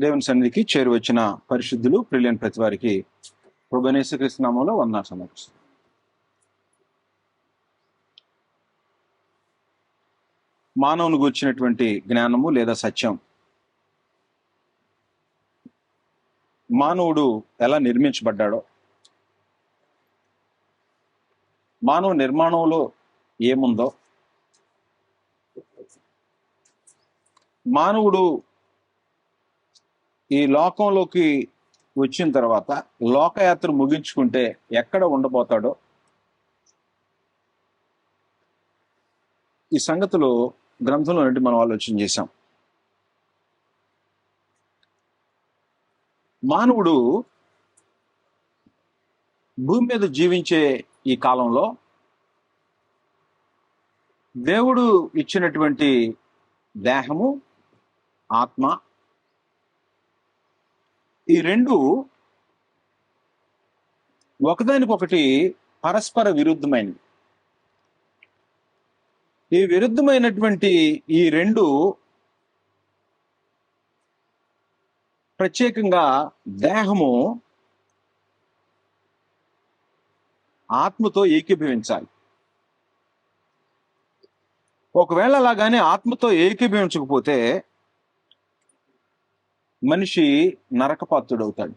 దేవుని సన్నిధికి చేరువచ్చిన పరిశుద్ధులు ప్రియులైన ప్రతి వారికి ప్రభువైన యేసుక్రీస్తు నామములో వందనాలు సమర్పిస్తున్నాను. మానవుని గూర్చినటువంటి జ్ఞానము లేదా సత్యం, మానవుడు ఎలా నిర్మించబడ్డాడో, మానవ నిర్మాణంలో ఏముందో, మానవుడు ఈ లోకంలోకి వచ్చిన తర్వాత లోకయాత్ర ముగించుకుంటే ఎక్కడ ఉండబోతాడో, ఈ సంగతులు గ్రంథంలో నుండి మనం ఆలోచన చేశాం. మానవుడు భూమి మీద జీవించే ఈ కాలంలో దేవుడు ఇచ్చినటువంటి దేహము, ఆత్మ, ఈ రెండు ఒకదానికొకటి పరస్పర విరుద్ధమైనవి. ఈ విరుద్ధమైనటువంటి ఈ రెండు ప్రత్యేకంగా దేహము ఆత్మతో ఏకీభవించాలి. ఒకవేళ అలాగానే ఆత్మతో ఏకీభవించకపోతే మనిషి నరకపాత్రుడవుతాడు.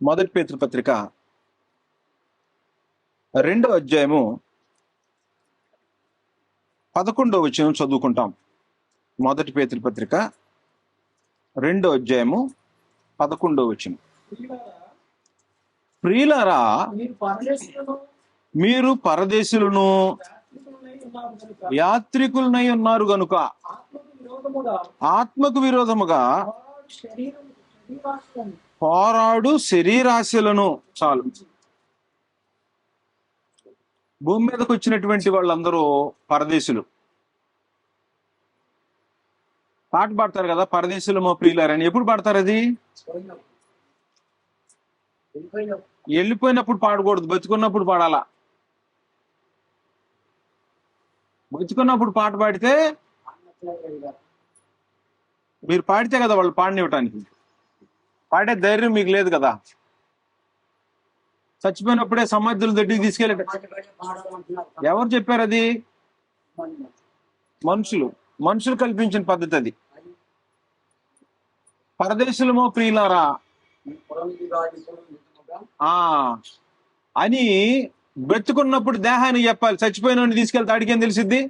మొదటి పేతురు పత్రిక 2వ అధ్యాయము 11వ వచనం చదువుకుంటాం. మొదటి పేతురు పత్రిక 2వ అధ్యాయము 11వ వచనం. ప్రియులారా, మీరు పరదేశులను యాత్రికులనై ఉన్నారు గనుక ఆత్మకు విరోధముగా పోరాడు శరీరాశలను. చాలు. భూమి మీదకి వచ్చినటువంటి వాళ్ళందరూ పరదేశులు. పాట పాడతారు కదా, పరదేశులమో ప్రియులారని. ఎప్పుడు పాడతారు అది? వెళ్ళిపోయినప్పుడు పాడకూడదు, బతుకున్నప్పుడు పాడాలా. బతుకున్నప్పుడు పాట పాడితే, మీరు పాడితే కదా వాళ్ళు పాడనివ్వటానికి. పాడే ధైర్యం మీకు లేదు కదా. చచ్చిపోయినప్పుడే సమాధుల దగ్గరికి తీసుకెళ్ళి ఎవరు చెప్పారు? అది మనుషులు కల్పించిన పద్ధతి అది. పరదేశులమో ప్రియులారా అని బ్రతుకున్నప్పుడు దేహానికి చెప్పాలి. చచ్చిపోయిన తీసుకెళ్తే అడిగేం తెలిసిద్ది?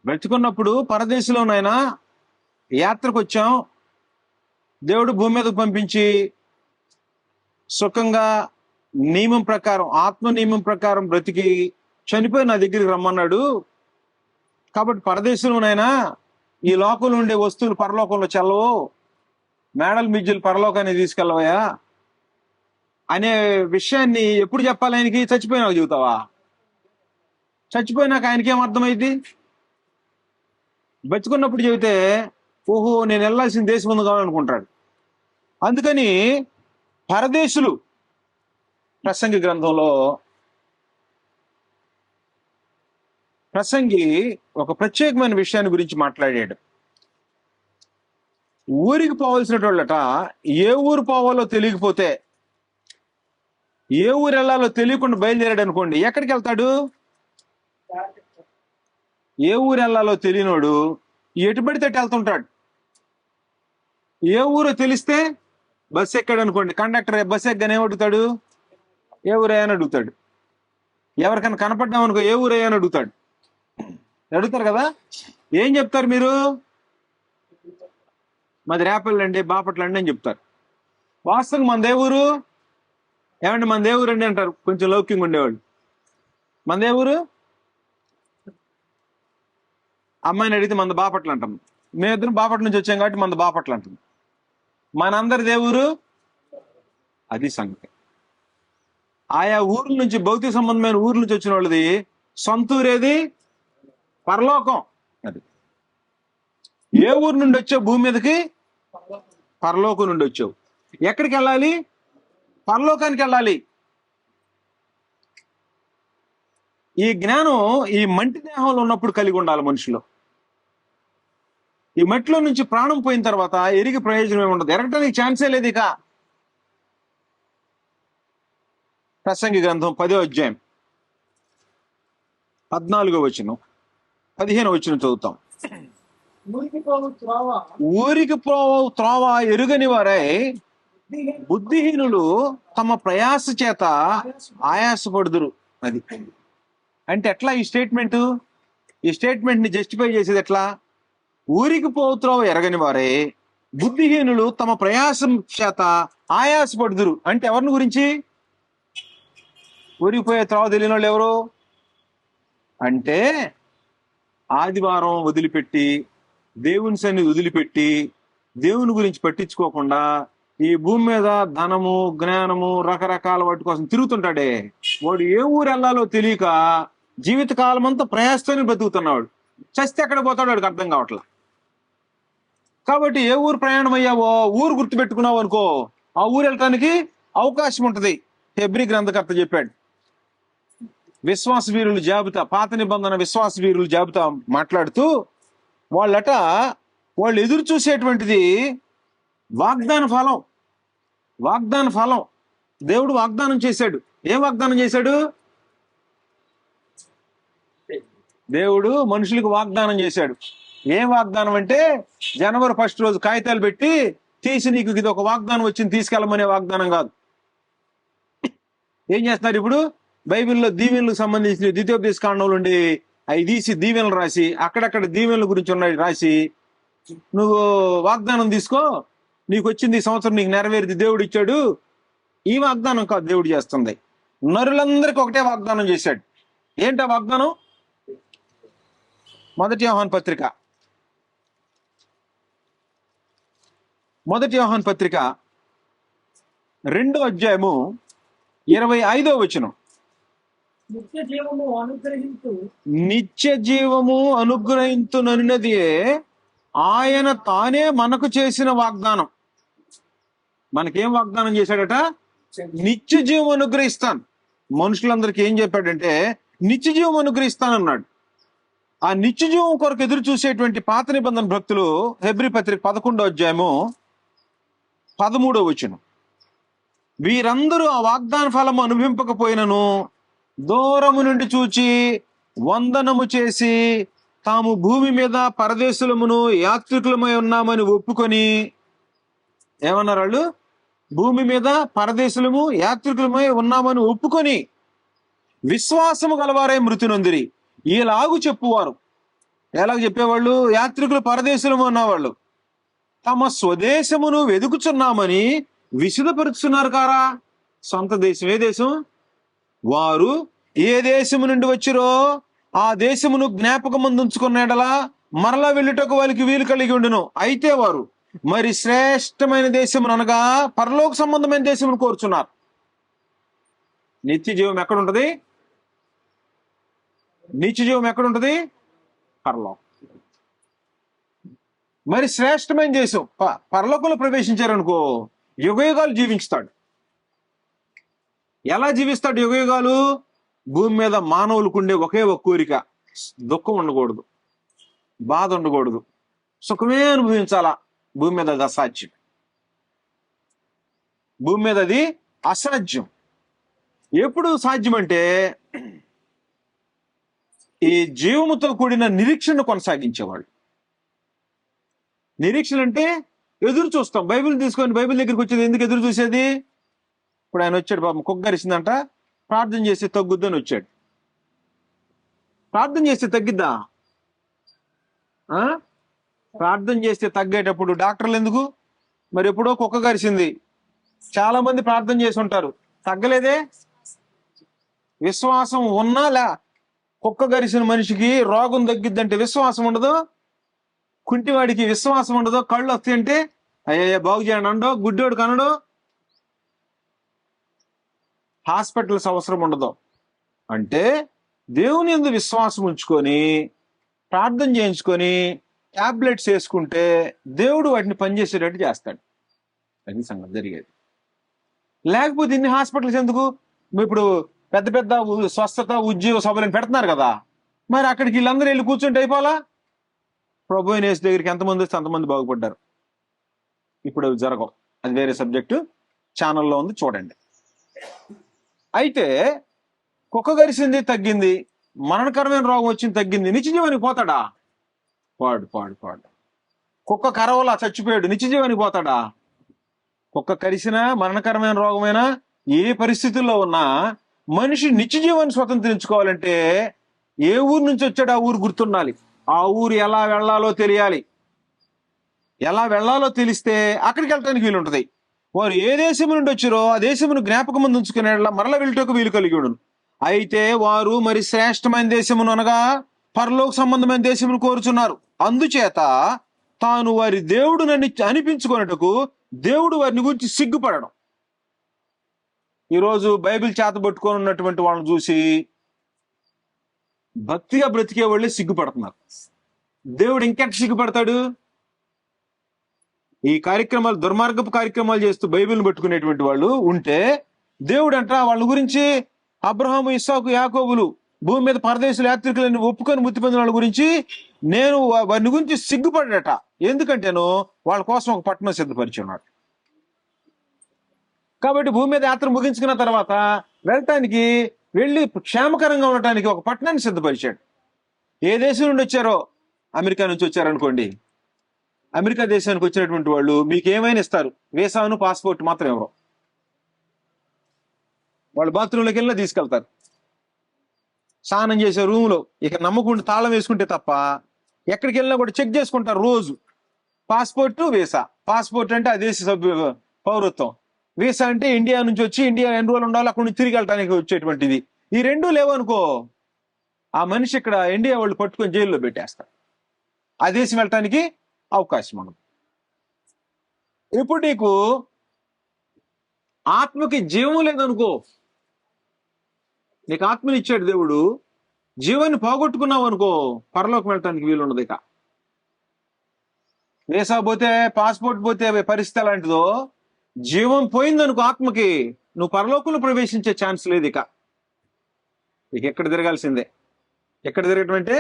బ్రతుకున్నప్పుడు పరదేశంలోనైనా యాత్రకు వచ్చాం, దేవుడు భూమి మీదకు పంపించి సుఖంగా నియమం ప్రకారం, ఆత్మ నియమం ప్రకారం బ్రతికి చనిపోయి నా దగ్గరికి రమ్మన్నాడు. కాబట్టి పరదేశంలోనైనా ఈ లోకంలో ఉండే వస్తువులు పరలోకంలో చెల్లవు, మేడల్ మిజ్జులు పరలోకాన్ని తీసుకెళ్ళవయా అనే విషయాన్ని ఎప్పుడు చెప్పాలి ఆయనకి? చచ్చిపోయినాక చెబుతావా? చచ్చిపోయినాక ఆయనకి ఏం అర్థమైంది? బతుకున్నప్పుడు చెబితే ఓహో నేను వెళ్ళాల్సిన దేశం ఉంది కావాలనుకుంటాడు. అందుకని పరదేశులు ప్రసంగి గ్రంథంలో ప్రసంగి ఒక ప్రత్యేకమైన విషయాన్ని గురించి మాట్లాడాడు. ఊరికి పోవాల్సిన వాళ్ళట ఏ ఊరు పోవాలో తెలియకపోతే, ఏ ఊరు వెళ్ళాలో తెలియకుండా బయలుదేరాడు అనుకోండి, ఎక్కడికి వెళ్తాడు? ఏ ఊరు వెళ్ళాలో తెలియనోడు ఎటు పడితే వెళ్తుంటాడు. ఏ ఊరో తెలిస్తే బస్సు ఎక్కాడు అనుకోండి, కండక్టర్ బస్సు ఎక్కగానే ఏమడుగుతాడు? ఏ ఊరయ్యా అని అడుగుతాడు. ఎవరికైనా కనపడ్డాం అనుకో, ఏ ఊరయ్యా అని అడుగుతాడు. అడుగుతారు కదా. ఏం చెప్తారు మీరు? మాది రేపల్లి అండి, బాపట్ల అండి అని చెప్తారు. వాస్తవంగా మన ఊరు ఏమండి, మన ఊరు అండి అంటారు కొంచెం లౌక్యంగా ఉండేవాళ్ళు. మన ఊరు అమ్మాయిని అడిగితే మన బాపట్ల అంటాం. మేమిద్దరం బాపట్ల నుంచి వచ్చాం కాబట్టి మన బాపట్ల అంటాం. మనందరి దేవురు అది సంగతి. ఆయా ఊర్ల నుంచి, భౌతిక సంబంధమైన ఊర్ల నుంచి వచ్చిన వాళ్ళది సొంత ఊరేది పరలోకం. అది ఏ ఊరు నుండి వచ్చావు? భూమి మీదకి పరలోకం నుండి వచ్చావు. ఎక్కడికి వెళ్ళాలి? పరలోకానికి వెళ్ళాలి. ఈ జ్ఞానం ఈ మంటి దేహంలో ఉన్నప్పుడు కలిగి ఉండాలి మనుషులు. ఈ మట్టిలో నుంచి ప్రాణం పోయిన తర్వాత ఎరిగి ప్రయోజనం ఏమి ఉండదు, ఎరగటానికి ఛాన్సే లేదు ఇక. ప్రసంగి గ్రంథం 10వ అధ్యాయం 14వ వచనం 15వ వచనం చదువుతాం. ఊరికి త్రోవ ఎరుగని వారై బుద్ధిహీనులు తమ ప్రయాస చేత ఆయాసపడుదురు. అది అంటే ఎట్లా ఈ స్టేట్మెంట్ ని జస్టిఫై చేసేది ఎట్లా? ఊరికి త్రోవ ఎరగని వారే బుద్ధిహీనులు తమ ప్రయాసం చేత ఆయాసపడుదురు అంటే ఎవరిని గురించి? ఊరికి పోయే త్రోవ తెలియని వాళ్ళు ఎవరు అంటే, ఆదివారం వదిలిపెట్టి, దేవుని సన్నిధి వదిలిపెట్టి, దేవుని గురించి పట్టించుకోకుండా ఈ భూమి మీద ధనము, జ్ఞానము, రకరకాల వాటి కోసం తిరుగుతుంటాడే, వాడు ఏ ఊరు వెళ్ళాలో తెలియక జీవితకాలం అంతా ప్రయాసతోనే బతుకుతున్నాడు. చస్తే ఎక్కడ పోతాడు వాడికి అర్థం కావట్లా. కాబట్టి ఏ ఊరు ప్రయాణం అయ్యావో ఊరు గుర్తుపెట్టుకున్నావు అనుకో, ఆ ఊరు వెళ్ళటానికి అవకాశం ఉంటది. హెబ్రీ గ్రంథకర్త చెప్పాడు. విశ్వాస వీరుల జాబితా, పాత నిబంధన విశ్వాస వీరుల జాబితా మాట్లాడుతూ, వాళ్ళు ఎదురు చూసేటువంటిది వాగ్దాన ఫలం. దేవుడు వాగ్దానం చేశాడు. ఏం వాగ్దానం చేశాడు? దేవుడు మనుషులకు వాగ్దానం చేశాడు. ఏం వాగ్దానం అంటే, జనవరి 1 రోజు కాగితాలు పెట్టి తీసి నీకు ఇది ఒక వాగ్దానం వచ్చింది తీసుకెళ్ళమనే వాగ్దానం కాదు. ఏం చేస్తున్నారు ఇప్పుడు? బైబిల్లో దీవెనలకు సంబంధించిన ద్వితీయోపదేశ కాండంలో ఉండి అవి తీసి దీవెనలు రాసి, అక్కడక్కడ దీవెనల గురించి ఉన్నాయి రాసి, నువ్వు వాగ్దానం తీసుకో, నీకు వచ్చింది ఈ సంవత్సరం నీకు నెరవేరింది, దేవుడు ఇచ్చాడు. ఈ వాగ్దానం కాదు దేవుడు చేస్తుంది. నరులందరికీ ఒకటే వాగ్దానం చేశాడు. ఏంటా వాగ్దానం? మొదటి యోహాను పత్రిక 2వ అధ్యాయము 25వ వచనం. నిత్య జీవము అనుగ్రహించునన్నది ఆయన తానే మనకు చేసిన వాగ్దానం. మనకేం వాగ్దానం చేశాడట? నిత్య జీవం అనుగ్రహిస్తాను. మనుషులందరికీ ఏం చెప్పాడంటే నిత్య జీవం అనుగ్రహిస్తానన్నాడు. ఆ నిత్య జీవం కొరకు ఎదురు చూసేటువంటి పాత నిబంధన భక్తులు హెబ్రీ పత్రిక 11వ అధ్యాయము 13వ వచనం. వీరందరూ ఆ వాగ్దాన ఫలము అనుభవింపకపోయినను దూరము నుండి చూచి వందనము చేసి తాము భూమి మీద పరదేశులమును యాత్రికులమై ఉన్నామని ఒప్పుకొని, ఏమన్నారు వాళ్ళు? భూమి మీద పరదేశులము యాత్రికులమై ఉన్నామని ఒప్పుకొని విశ్వాసము గలవారై మృతి నొందిరి. ఈలాగు చెప్పువారు. ఎలాగ చెప్పేవాళ్ళు? యాత్రికులు పరదేశులము ఉన్నవాళ్ళు తమ స్వదేశమును వెదుకుచున్నామని విశుద్ధపరుచున్నారు కారా. సొంత దేశం ఏ దేశం? వారు ఏ దేశము నుండి వచ్చిరో ఆ దేశమును జ్ఞాపకమందుంచుకున్న ఎడలా మరలా వెళ్ళుటకు వాళ్ళకి వీలు కలిగి ఉండును. అయితే వారు మరి శ్రేష్టమైన దేశమును అనగా పరలోక సంబంధమైన దేశమును కోరుచున్నారు. నిత్య జీవం ఎక్కడుంటది? పరలోకం. మరి శ్రేష్టమైన దేశం పరలోకంలో ప్రవేశించారనుకో, యుగయుగాలు జీవించుతాడు. ఎలా జీవిస్తాడు యుగయుగాలు? భూమి మీద మానవులకు ఉండే ఒకే ఒక కోరిక, దుఃఖం ఉండకూడదు, బాధ ఉండకూడదు, సుఖమే అనుభవించాలా. భూమి మీద అది అసాధ్యం. భూమి మీద అది అసాధ్యం. ఎప్పుడు సాధ్యం అంటే ఈ జీవముతో కూడిన నిరీక్షణ కొనసాగించేవాళ్ళు. నిరీక్షణ అంటే ఎదురు చూస్తాం. బైబిల్ తీసుకొని బైబిల్ దగ్గరికి వచ్చేది ఎందుకు ఎదురు చూసేది? ఇప్పుడు ఆయన వచ్చాడు, పాపం కుక్కరిసిందంట, ప్రార్థన చేస్తే తగ్గుద్దని వచ్చాడు. ప్రార్థన చేస్తే తగ్గిద్దా? ప్రార్థన చేస్తే తగ్గేటప్పుడు డాక్టర్లు ఎందుకు? మరి ఎప్పుడో కుక్క కరిసింది, చాలా మంది ప్రార్థన చేసి ఉంటారు, తగ్గలేదే. విశ్వాసం ఉన్నా కుక్క గరిసిన మనిషికి రోగం తగ్గిద్దంటే విశ్వాసం ఉండదు. కుంటివాడికి విశ్వాసం ఉండదు. కళ్ళు వస్తాయంటే అయ్యయ్య బాగు చేయండి అండో, గుడ్డోడు కనడు. హాస్పిటల్స్ అవసరం ఉండదు. అంటే దేవుని యందు విశ్వాసం ఉంచుకొని ప్రార్థన చేయించుకొని టాబ్లెట్స్ వేసుకుంటే దేవుడు వాటిని పనిచేసేటట్టు చేస్తాడు. అది సంగతి జరిగేది. లేకపోతే ఇన్ని హాస్పిటల్స్ ఎందుకు? ఇప్పుడు పెద్ద పెద్ద స్వస్థత ఉద్యోగ సభలను పెడుతున్నారు కదా, మరి అక్కడికి వీళ్ళందరూ వెళ్ళి కూర్చుంటే అయిపోలా? ప్రభు అయిన యేసు దగ్గరికి ఎంతమంది వస్తే అంతమంది బాగుపడ్డారు. ఇప్పుడు అవి జరగవు, అది వేరే సబ్జెక్టు, ఛానల్లో ఉంది చూడండి. అయితే కుక్క గరిసింది తగ్గింది, మరణకరమైన రోగం వచ్చింది తగ్గింది, నిత్య జీవానికి పోతాడా? పాడు పాడు పాడు. కుక్క కరవలా చచ్చిపోయాడు, నిత్య జీవానికి పోతాడా? కుక్క కరిసినా మరణకరమైన రోగమైనా ఏ పరిస్థితుల్లో ఉన్నా మనిషి నిత్య జీవాన్ని స్వతంత్రించుకోవాలంటే ఏ ఊరు నుంచి వచ్చాడు ఆ ఊరు గుర్తుండాలి, ఆ ఊరు ఎలా వెళ్లాలో తెలియాలి. ఎలా వెళ్లాలో తెలిస్తే అక్కడికి వెళ్ళటానికి వీలు ఉంటుంది. వారు ఏ దేశం నుండి వచ్చారో ఆ దేశమును జ్ఞాపకం ముందు ఉంచుకునే మరల వెళ్ళటకు వీలు కలిగి ఉండును. అయితే వారు మరి శ్రేష్టమైన దేశమును అనగా పరలోక సంబంధమైన దేశమును కోరుచున్నారు. అందుచేత తాను వారి దేవుడునని అనిపించుకున్నట్టుకు దేవుడు వారిని గురించి సిగ్గుపడడం. ఈరోజు బైబిల్ చేతబట్టుకొని ఉన్నటువంటి వాళ్ళని చూసి భక్తిగా బ్రతికే వాళ్ళే సిగ్గుపడుతున్నారు. దేవుడు ఇంకెంత సిగ్గుపడతాడు? ఈ కార్యక్రమాలు, దుర్మార్గపు కార్యక్రమాలు చేస్తూ బైబిల్ని పట్టుకునేటువంటి వాళ్ళు ఉంటే దేవుడు అంట వాళ్ళ గురించి అబ్రహాము, ఇస్సాకు, యాకోబులు భూమి మీద పరదేశుల యాత్రికులను ఒప్పుకొని ముత్తి పొందిన వాళ్ళ గురించి నేను వారిని గురించి సిగ్గుపడట. ఎందుకంటేను వాళ్ళ కోసం ఒక పట్టణం సిద్ధపరిచి ఉన్నాడు. కాబట్టి భూమి మీద యాత్ర ముగించుకున్న తర్వాత వెళ్ళి క్షేమకరంగా ఉండటానికి ఒక పట్టణాన్ని సిద్ధపరిచాడు. ఏ దేశం నుండి వచ్చారో, అమెరికా నుంచి వచ్చారనుకోండి, అమెరికా దేశానికి వచ్చినటువంటి వాళ్ళు మీకు ఏమైనా ఇస్తారు, వీసాను పాస్పోర్ట్ మాత్రం ఎవరో. వాళ్ళు బాత్రూంలోకి వెళ్ళినా తీసుకెళ్తారు. స్నానం చేసే రూమ్లో ఇక నమ్మకుండా తాళం వేసుకుంటే తప్ప ఎక్కడికి వెళ్ళినా కూడా చెక్ చేసుకుంటారు రోజు. Passport, visa. పాస్పోర్ట్ అంటే ఆ దేశ పౌరత్వం, వీసా అంటే ఇండియా నుంచి వచ్చి ఇండియా ఎన్ని రోజులు ఉండాలో అక్కడ నుంచి తిరిగి వెళ్ళడానికి వచ్చేటువంటిది. ఈ రెండూ లేవనుకో ఆ మనిషి ఇక్కడ ఇండియా వాళ్ళు పట్టుకొని జైల్లో పెట్టేస్తారు. ఆ దేశం వెళ్ళటానికి అవకాశం ఉండదు. ఇప్పుడు నీకు ఆత్మకి జీవం లేదనుకో, నీకు ఆత్మని ఇచ్చాడు దేవుడు, జీవాన్ని పోగొట్టుకున్నావు అనుకో పరలోకం వెళ్ళటానికి వీలు ఉండదు. ఇక వీసా పోతే, పాస్పోర్ట్ పోతే పరిస్థితి ఎలాంటిదో, జీవం పోయిందనుకో ఆత్మకి, నువ్వు పరలోకంలో ప్రవేశించే ఛాన్స్ లేదు. ఇక ఎక్కడ తిరగాల్సిందే. ఎక్కడ తిరగటం అంటే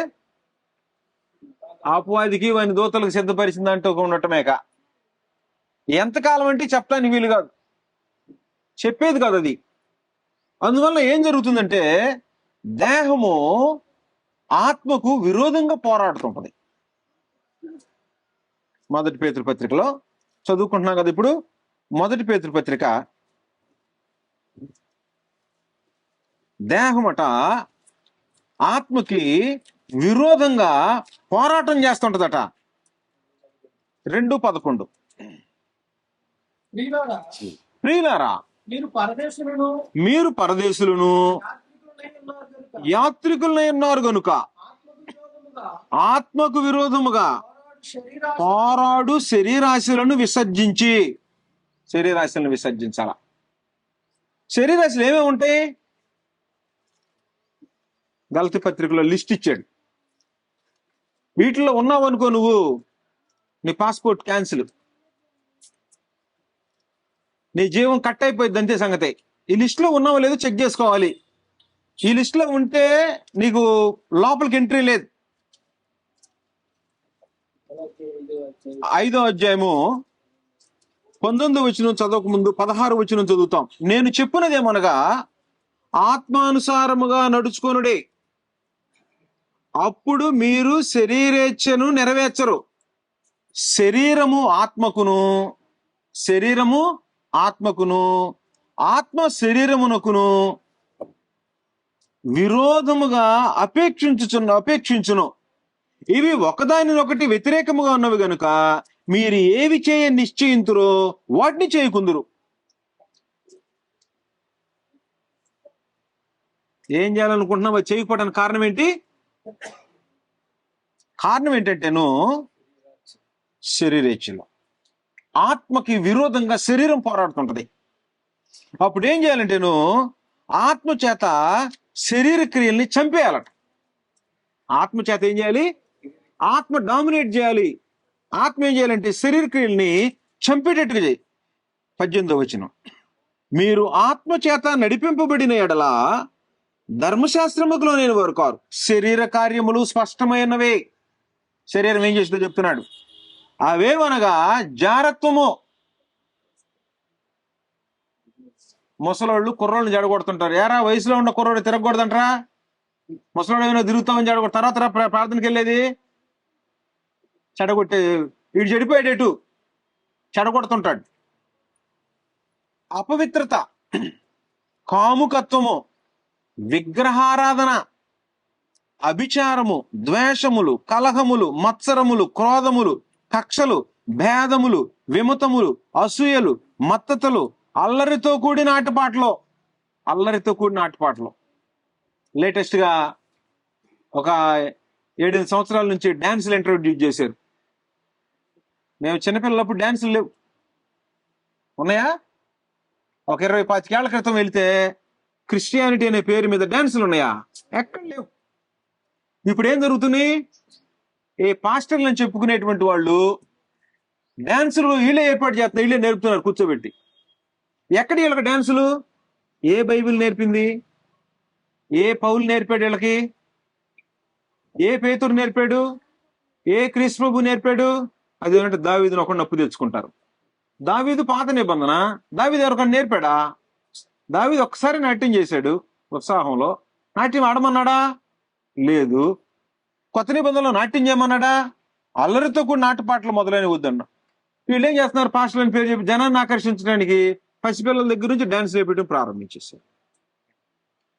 అపవాదికి వాని దూతలకు సిద్ధపరిచిందంటూ ఉండటమేక. ఎంతకాలం అంటే చెప్పడానికి వీలు కాదు, చెప్పేది కాదు అది. అందువల్ల ఏం జరుగుతుందంటే దేహము ఆత్మకు విరోధంగా పోరాడుతుంటది. మొదటి పేతురు పత్రికలో చదువుకుంటున్నాం కదా ఇప్పుడు. మొదటి పేతురు పత్రిక, దేహమట ఆత్మకి విరోధంగా పోరాటం చేస్తుంటదట. 2:11. ప్రియులారా, మీరు పరదేశులను యాత్రికులై ఉన్నారు గనుక ఆత్మకు విరోధముగా పోరాడు శరీరాశులను విసర్జించాల. శరీరాశులు ఏమేమి ఉంటాయి? గలతీ పత్రికలో లిస్ట్ ఇచ్చాడు. వీటిలో ఉన్నావనుకో నువ్వు, నీ పాస్పోర్ట్ క్యాన్సిల్, నీ జీవం కట్ అయిపోయింది, అంతే సంగతి. ఈ లిస్టులో ఉన్నావో లేదో చెక్ చేసుకోవాలి. ఈ లిస్టులో ఉంటే నీకు లోపలికి ఎంట్రీ లేదు. 5వ అధ్యాయము 19వ వచనం చదవక ముందు 16వ వచనం చదువుతాం. నేను చెప్పున్నదేమనగా ఆత్మానుసారముగా నడుచుకొనుడే, అప్పుడు మీరు శరీరేచ్ఛను నెరవేర్చరు. శరీరము ఆత్మకును ఆత్మ శరీరమునకును విరోధముగా అపేక్షించును. ఇవి ఒకదానినొకటి వ్యతిరేకముగా ఉన్నవి గనుక మీరు ఏవి చేయ నిశ్చయింతురో వాటిని చేయకుందురు. ఏం చేయాలనుకుంటున్నావు అది చేయకపోవడానికి కారణం ఏంటి? కారణం ఏంటంటేను శరీరేచ్ఛలో ఆత్మకి విరోధంగా శరీరం పోరాడుతుంటది. అప్పుడు ఏం చేయాలంటేను ఆత్మ చేత శరీర క్రియల్ని చంపేయాలట. ఆత్మ చేత ఏం చేయాలి? ఆత్మ డామినేట్ చేయాలి. ఆత్మ ఏం చేయాలంటే శరీర క్రియల్ని చంపేటట్టుగా చేయి. 18వ వచనం, మీరు ఆత్మ చేత నడిపింపబడిన ఎడల ధర్మశాస్త్రములో నేను వారు కారు, శరీర కార్యములు స్పష్టమైనవే. శరీరం ఏం చేసిందో చెప్తున్నాడు. అవేమనగా జారత్వము. ముసలోళ్ళు కుర్రోళ్ళని జడగొడుతుంటారు. ఏరా వయసులో ఉన్న కుర్రోడు తిరగకూడదంటారా? ముసలోడు ఏమైనా తిరుగుతామని జడగొడు. తర్వాత ప్రార్థనకి వెళ్ళేది చెడగొట్టే. వీడు చెడిపోయాడేటు చెడగొడుతుంటాడు. అపవిత్రత, కాముకత్వము, విగ్రహారాధన, అభిచారము, ద్వేషములు, కలహములు, మత్సరములు, క్రోధములు, కక్షలు, భేదములు, విమతములు, అసూయలు, మత్తతలు, అల్లరితో కూడిన ఆటపాటలు. లేటెస్ట్ గా ఒక 7 సంవత్సరాల నుంచి డాన్సులు ఇంట్రొడ్యూస్ చేశారు. మేము చిన్నపిల్లలప్పుడు డాన్సులు లేవు. ఉన్నాయా? ఒక 20-25 ఏళ్ల క్రితం వెళ్తే క్రిస్టియానిటీ అనే పేరు మీద డాన్సులు ఉన్నాయా? ఎక్కడ లేవు. ఇప్పుడు ఏం జరుగుతున్నాయి? ఏ పాస్టర్లు అని చెప్పుకునేటువంటి వాళ్ళు డాన్సులు వీళ్ళే ఏర్పాటు చేస్తున్నారు, వీళ్ళే నేర్పుతున్నారు కూర్చోబెట్టి. ఎక్కడ వీళ్ళకి డాన్సులు? ఏ బైబిల్ నేర్పింది? ఏ పౌలు నేర్పాడు వీళ్ళకి? ఏ పేతురు నేర్పాడు? ఏ క్రీస్తు ప్రభు నేర్పాడు? అది ఏంటంటే దావీదుని ఒకటి నప్పు తెచ్చుకుంటారు. దావీదు పాత నిబంధన. దావీదు ఎవరికన్నా నేర్పాడా? దావీదు ఒక్కసారి నాట్యం చేశాడు ఉత్సాహంలో. నాట్యం ఆడమన్నాడా? లేదు. కొత్త నిబంధనలో నాట్యం చేయమన్నాడా? అల్లరితో కూడా నాటుపాటలు మొదలైన వద్దన్న. వీళ్ళు ఏం చేస్తున్నారు? పాస్టర్లని పేరు చెప్పి జనాన్ని ఆకర్షించడానికి పసిపిల్లల దగ్గర నుంచి డాన్స్ వేయడం ప్రారంభించేశారు.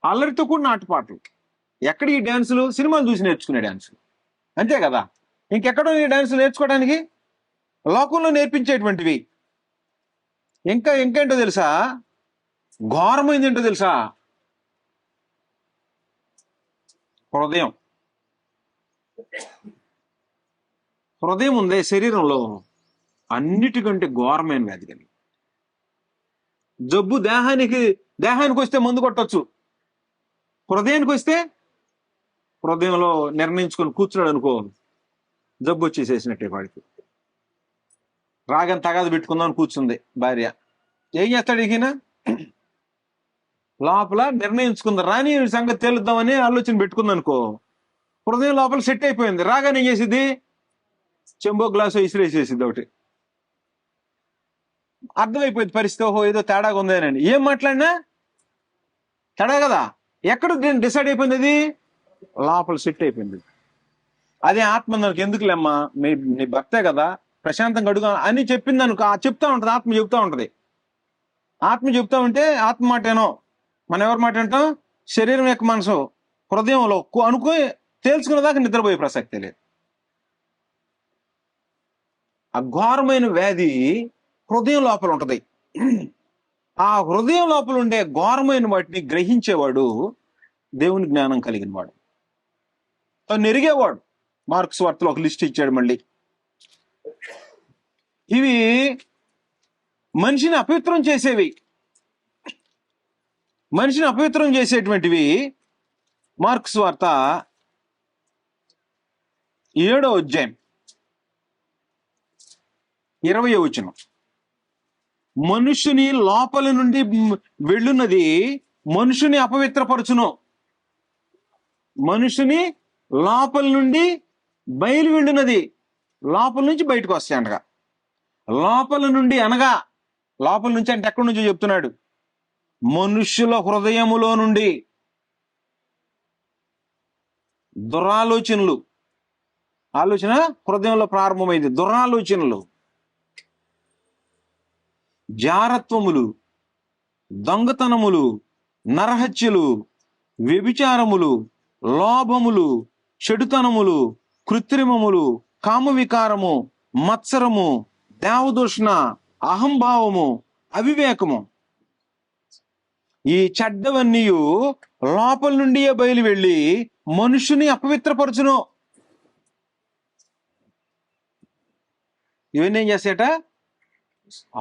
అల్లరితో కూడా నాటుపాటలు. ఎక్కడ ఈ డాన్సులు? సినిమాలు చూసి నేర్చుకునే డాన్సులు, అంతే కదా. ఇంకెక్కడో ఈ డాన్సులు నేర్చుకోవడానికి? లోకంలో నేర్పించేటువంటివి. ఇంకేంటో తెలుసా? ఘోరమైంది ఏంటో తెలుసా? హృదయం ఉందే శరీరంలో అన్నిటికంటే ఘోరమైన వ్యాధి కలిగి. జబ్బు దేహానికి వస్తే మందు కొట్టచ్చు. హృదయానికి వస్తే హృదయంలో నిర్ణయించుకొని కూర్చున్నాడు అనుకో, జబ్బు వచ్చేసేసినట్టే వాడికి. రాగం తగాదు పెట్టుకుందామని కూర్చుంది భార్య. ఏం చేస్తాడు ఈయన? లోపల నిర్ణయించుకుంది, రాని సంగతి తేలుద్దామని ఆలోచన పెట్టుకుంది అనుకో, హృదయం లోపల సెట్ అయిపోయింది. రాగానే ఏం చేసింది? చెంబో గ్లాసు ఇసిరేసేసింది ఒకటి. అర్థమైపోయింది పరిస్థితి. ఓహో ఏదో తేడాగా ఉందేనని. ఏం మాట్లాడినా తేడా కదా. ఎక్కడ డిసైడ్ అయిపోయింది? అది లోపల సెట్ అయిపోయింది. అదే ఆత్మ నాకు ఎందుకులేమ్మా, నీ భర్తే కదా, ప్రశాంతంగా అడుగు అని చెప్పింది అనుకో, చెప్తా ఉంటది. ఆత్మ చెప్తా ఉంటది. ఆత్మ చెప్తా ఉంటే ఆత్మ మాటేనో, మనం ఎవరి మాట అంటాం? శరీరం యొక్క మనసు హృదయంలో అనుకో తేల్చుకునేదాకా నిద్రపోయే ప్రసక్తే లేదు. అఘోరమైన వ్యాధి హృదయం లోపల ఉంటది. ఆ హృదయం లోపల ఉండే ఘోరమైన వాటిని గ్రహించేవాడు దేవుని జ్ఞానం కలిగిన వాడు, తను ఎరిగేవాడు. మార్క్స్ వార్తలో ఒక లిస్ట్ ఇచ్చాడు మళ్ళీ. ఇవి మనిషిని అపవిత్రం చేసేవి, మనిషిని అపవిత్రం చేసేటువంటివి. మార్క్స్ వార్త 7వ అధ్యాయం 20వ వచనం. మనుషుని లోపల నుండి వెళ్ళున్నది మనుషుని అపవిత్రపరచును. మనుషుని లోపల నుండి బయలు వెళ్ళున్నది, లోపల నుంచి బయటకు వస్తాయి అనగా. లోపల నుండి అనగా, లోపల నుంచి అంటే ఎక్కడి నుంచో చెప్తున్నాడు. మనుష్యుల హృదయములో నుండి దురాలోచనలు. ఆలోచన హృదయంలో ప్రారంభమైంది. దురాలోచనలు, జారత్వములు, దొంగతనములు, నరహత్యలు, వ్యభిచారములు, లోభములు, చెడుతనములు, కృత్రిమములు, కామవికారము, మత్సరము, దేవదూషణ, అహంభావము, అవివేకము. ఈ చెడ్డవన్నీ లోపల నుండియే బయలు వెళ్ళి మనుషుని అపవిత్రపరచును. ఇవన్నీ ఏం చేస్తాయట?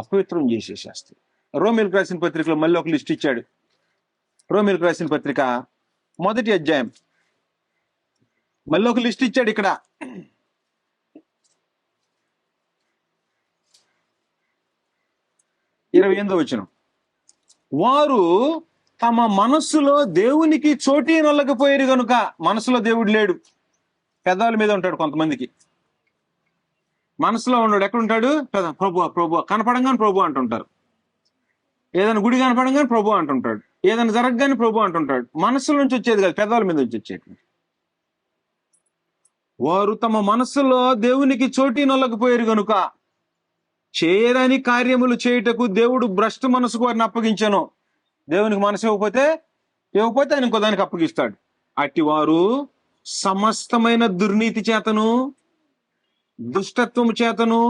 అపవిత్రం చేసేసేస్తాయి. రోమీయులకు రాసిన పత్రికలో మళ్ళీ ఒక లిస్ట్ ఇచ్చాడు. రోమీయులకు రాసిన పత్రిక 1వ అధ్యాయం మళ్ళీ ఒక లిస్ట్ ఇచ్చాడు. ఇక్కడ 28వ వచనం. వారు తమ మనస్సులో దేవునికి చోటీ నొల్లకపోయారు గనుక. మనసులో దేవుడు లేడు, పెదాల మీద ఉంటాడు కొంతమందికి. మనసులో ఉన్నాడు ఎక్కడ ఉంటాడు? ప్రభు ప్రభు కనపడంగానే ప్రభు అంటుంటారు. ఏదైనా గుడి కనపడంగానే ప్రభు అంటుంటాడు. ఏదైనా జరగగానే ప్రభు అంటుంటాడు. మనసుల నుంచి వచ్చేది కాదు, పెదాల మీద నుంచి వచ్చేది. వారు తమ మనస్సులో దేవునికి చోటి నొల్లకపోయారు గనుక చేయరాని కార్యములు చేయుటకు దేవుడు భ్రష్ట మనసుకు వారిని అప్పగించాను. దేవునికి మనసు ఇవ్వకపోతే ఆయన ఇంకో దానికి అప్పగిస్తాడు. అట్టి వారు సమస్తమైన దుర్నీతి చేతను, దుష్టత్వము చేతను,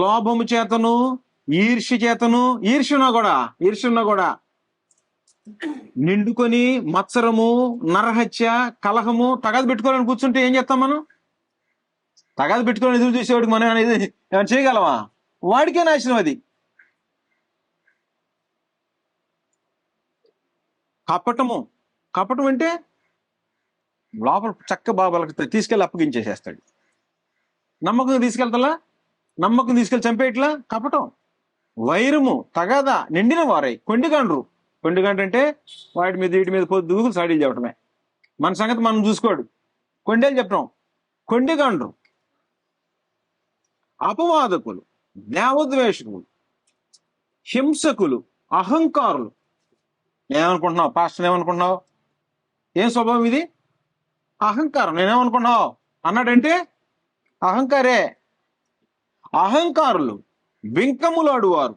లోభము చేతను, ఈర్ష్య చేతను, ఈర్ష్యున్నా కూడా నిండుకొని మత్సరము, నరహత్య, కలహము, తగాదు పెట్టుకోవాలని కూర్చుంటే ఏం చేస్తాం మనం? తగాదు పెట్టుకోవాలని ఎదురు చూసేవాడికి మనం అనేది ఏమైనా చేయగలమా? వాడికే నాశనం అది. కపటం అంటే లోపల చక్క బాబాలకు తీసుకెళ్ళి అప్పగించేసేస్తాడు. నమ్మకం తీసుకెళ్ళి చంపేట్లా కపటం, వైరము, తగాదా నిండిన వారై కొండిగాండ్రు అంటే వీటి మీద పొద్దుగులు సాడీలు చెప్పటమే. మన సంగతి మనం చూసుకోడు, కొండేలు చెప్పడం. కొండిగాండ్రు, అపవాదకులు, దేవద్వేషకులు, హింసకులు, అహంకారులు. ఏమనుకుంటున్నావు పాస్టర్? ఏమనుకుంటున్నావు? ఏం స్వభావం ఇది? అహంకారం. నేనేమనుకున్నావు అన్నాడంటే అహంకారే. అహంకారులు, బింకములాడువారు,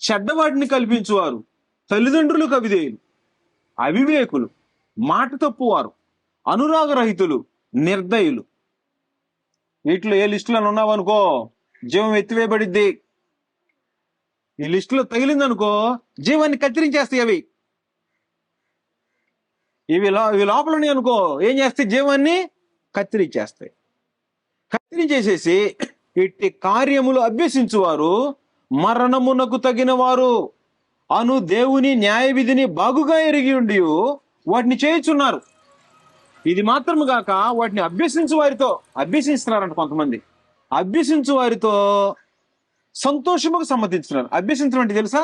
చెడ్డవాటిని కల్పించువారు, తల్లిదండ్రులకు అవిధేయులు, అవివేకులు, మాట తప్పువారు, అనురాగరహితులు, నిర్దయులు. వీటిలో ఏ లిస్టులో ఉన్నావనుకో జీవం ఎత్తివేయబడిద్ది. ఈ లిస్టులో తగిలిందనుకో జీవాన్ని కత్తిరించేస్తాయి. ఇవి లోపల ఉన్నాయి అనుకో ఏం చేస్తాయి? జీవాన్ని కత్తిరించేస్తాయి. కత్తిరించేసేసి ఇట్టి కార్యములు అభ్యసించువారు మరణమునకు తగిన వారు అను దేవుని న్యాయ విధిని బాగుగా ఎరిగి ఉండి వాటిని చేయుచున్నారు. ఇది మాత్రము గాక వాటిని అభ్యసిస్తున్నారంట కొంతమంది. అభ్యసించు వారితో సంతోషముగా సమ్మతించున్నారు. అభ్యసించడం అంటే తెలుసా?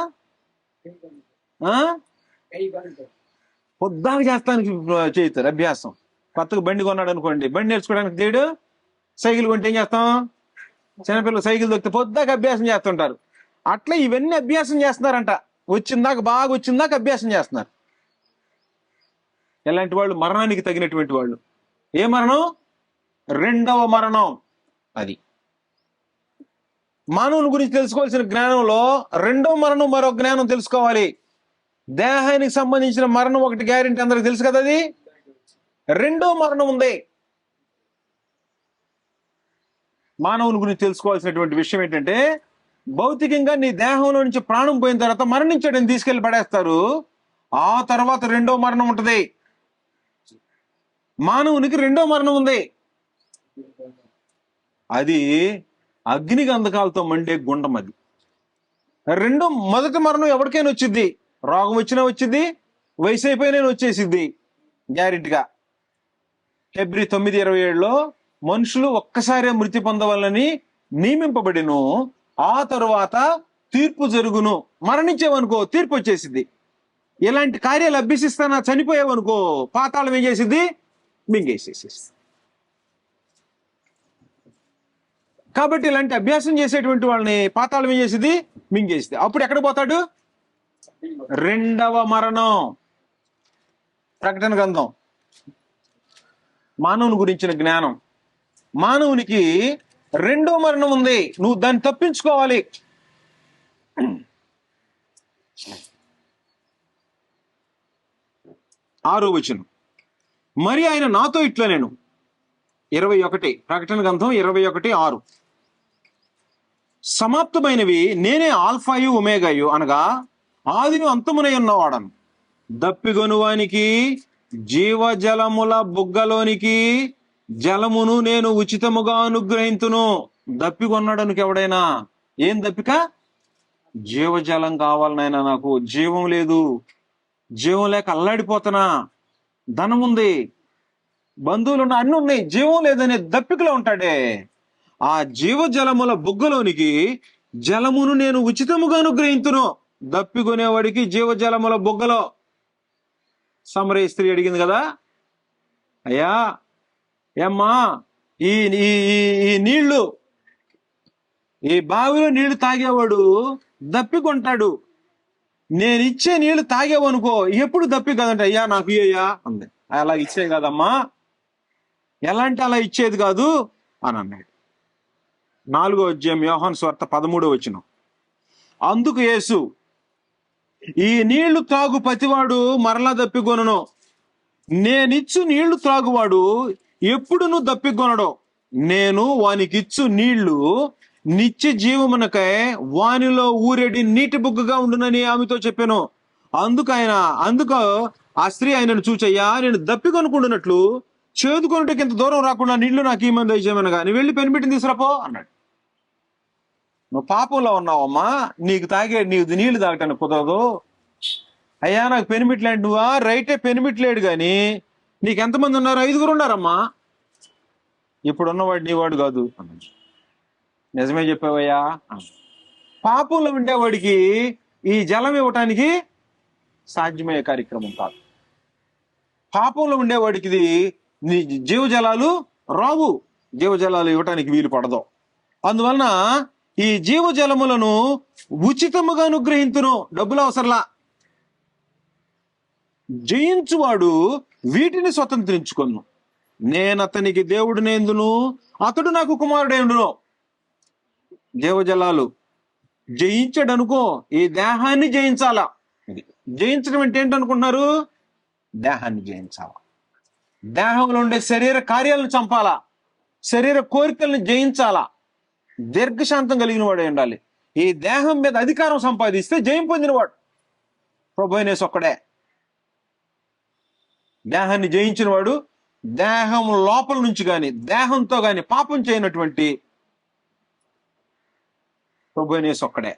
పొద్దాక చేస్తానికి చేస్తారు అభ్యాసం. కొత్తగా బండి కొన్నాడు అనుకోండి, బండి నేర్చుకోవడానికి చేయడు. సైకిల్ కొంటే ఏం చేస్తాం? చిన్నపిల్లలు సైకిల్ దొక్కితే పొద్దాక అభ్యాసం చేస్తుంటారు. అట్లా ఇవన్నీ అభ్యాసం చేస్తున్నారంట. బాగా వచ్చిందాక అభ్యాసం చేస్తున్నారు. ఎలాంటి వాళ్ళు? మరణానికి తగినటువంటి వాళ్ళు. ఏ మరణం? రెండవ మరణం. అది మానవుని గురించి తెలుసుకోవాల్సిన జ్ఞానంలో రెండవ మరణం మరో జ్ఞానం తెలుసుకోవాలి. దేహానికి సంబంధించిన మరణం ఒకటి గ్యారెంటీ, అందరికి తెలుసు కదా. అది రెండో మరణం ఉంది. మానవుని గురించి తెలుసుకోవాల్సినటువంటి విషయం ఏంటంటే, భౌతికంగా నీ దేహంలో నుంచి ప్రాణం పోయిన తర్వాత మరణించడం తీసుకెళ్లి పడేస్తారు. ఆ తర్వాత రెండో మరణం ఉంటది. మానవునికి రెండో మరణం ఉంది. అది అగ్ని గంధకాలతో మండే గుండం. అది మొదటి మరణం ఎవరికైనా వచ్చింది. రోగం వచ్చినా వచ్చింది, వయసు అయిపోయినా వచ్చేసిద్ది గ్యారెంటీగా. ఫిబ్రవరి 9:27లో మనుషులు ఒక్కసారే మృతి పొందవాలని నియమింపబడిను, ఆ తరువాత తీర్పు జరుగును. మరణించేవనుకో తీర్పు వచ్చేసిద్ది. ఇలాంటి కార్యాలు అభ్యసిస్తానా చనిపోయావనుకో పాతాళం ఏం చేసిద్ది? మింగేసేసేసి. కాబట్టి ఇలాంటి అభ్యాసం చేసేటువంటి వాళ్ళని పాతాళం ఏం చేసింది? మింగేసింది. అప్పుడు ఎక్కడ పోతాడు? రెండవ మరణం. ప్రకటన గ్రంథం మానవుని గురించిన జ్ఞానం. మానవునికి రెండో మరణం ఉంది, నువ్వు దాన్ని తప్పించుకోవాలి. 6వ వచనం, మరి ఆయన నాతో ఇట్లా నేను 21 ప్రకటన గ్రంథం 21:6 సమాప్తమైనవి నేనే ఆల్ఫాయు ఒమేగాయు, అనగా ఆదిని అంతమునై ఉన్నవాడను. దప్పిగొనువానికి జీవజలముల బుగ్గలోనికి జలమును నేను ఉచితముగా అనుగ్రహింతును. దప్పికొన్నాడానికి ఎవడైనా ఏం దప్పిక? జీవజలం కావాలనైనా, నాకు జీవం లేదు, జీవం లేక అల్లాడిపోతున్నా, ధనం ఉంది, బంధువులు ఉన్నాయి, అన్ని ఉన్నాయి, జీవం లేదనే దప్పికలో ఉంటాడే. ఆ జీవజలముల బుగ్గలోనికి జలమును నేను ఉచితముగా అనుగ్రహింతును. దప్పికొనేవాడికి జీవజలముల బుగ్గలో. సమరయ స్త్రీ అడిగింది కదా, అయ్యా ఏమ్మా ఈ నీళ్లు ఈ బావిలో నీళ్లు తాగేవాడు దప్పికొంటాడు. నేనిచ్చే నీళ్లు తాగేవనుకో ఎప్పుడు దప్పి కదంటే, అయ్యా నాకు ఇయ్యా అంది. అలా ఇచ్చే కదమ్మా, ఎలా అంటే అలా ఇచ్చేది కాదు అని అన్నాడు. 4వ అధ్యాయం యోహాను సువార్త 13వ వచనం. అందుకు యేసు, ఈ నీళ్లు త్రాగు ప్రతివాడు మరలా దప్పికొనును, నేనిచ్చు నీళ్లు త్రాగువాడు ఎప్పుడును దప్పికొనడు. నేను వానికిచ్చు నీళ్లు నిత్య జీవమునకై వానిలో ఊరేడి నీటి బుగ్గగా ఉండునని ఆమెతో చెప్పాను. అందుకు ఆ స్త్రీ ఆయనను చూచయ్యా, నేను దప్పికొనుకుంటున్నట్లు చేదుకొనుటకి ఇంత దూరం రాకుండా నీళ్లు నాకు ఈ మంది దయచేయమనగా, నీ వెళ్ళి పెనిమిటిని తీసుకురాపో అన్నాడు. నువ్వు పాపంలో ఉన్నావమ్మా, నీకు నీళ్లు తాగటానికి కుదరదు. అయ్యా నాకు పెనిమిట్లేంటి, నువ్వా రైటే పెనిమిట్లేడు కానీ నీకు ఎంతమంది ఉన్నారు? 5 ఉన్నారమ్మా. ఇప్పుడు ఉన్నవాడు నీవాడు కాదు అన్నాడు. నిజమే చెప్పావయ్యా. పాపంలో ఉండేవాడికి ఈ జలం ఇవ్వటానికి సాధ్యమయ్యే కార్యక్రమం కాదు. పాపంలో ఉండేవాడికి ఇది జీవజలాలు రావు, జీవజలాలు ఇవ్వటానికి వీలు పడదు. అందువలన ఈ జీవజలములను ఉచితముగా అనుగ్రహించును, డబ్బులు అవసరంలా. జయించువాడు వీటిని స్వతంత్రించుకొను, నేను అతనికి దేవుడినేందును, అతడు నాకు కుమారుడేందును. జీవజలాలు జయించడనుకో ఈ దేహాన్ని జయించాలా. జయించడం అంటే ఏంటనుకుంటున్నారు? దేహాన్ని జయించాలా, దేహంలో ఉండే శరీర కార్యాలను చంపాలా, శరీర కోరికలను జయించాలా, దీర్ఘశాంతం కలిగిన వాడే ఉండాలి. ఈ దేహం మీద అధికారం సంపాదిస్తే జయం పొందినవాడు ప్రభువైన యేసు ఒక్కడే. దేహాన్ని జయించిన వాడు దేహం లోపల నుంచి గాని దేహంతో గాని పాపం చేయనటువంటి ప్రభువైన యేసు ఒక్కడే.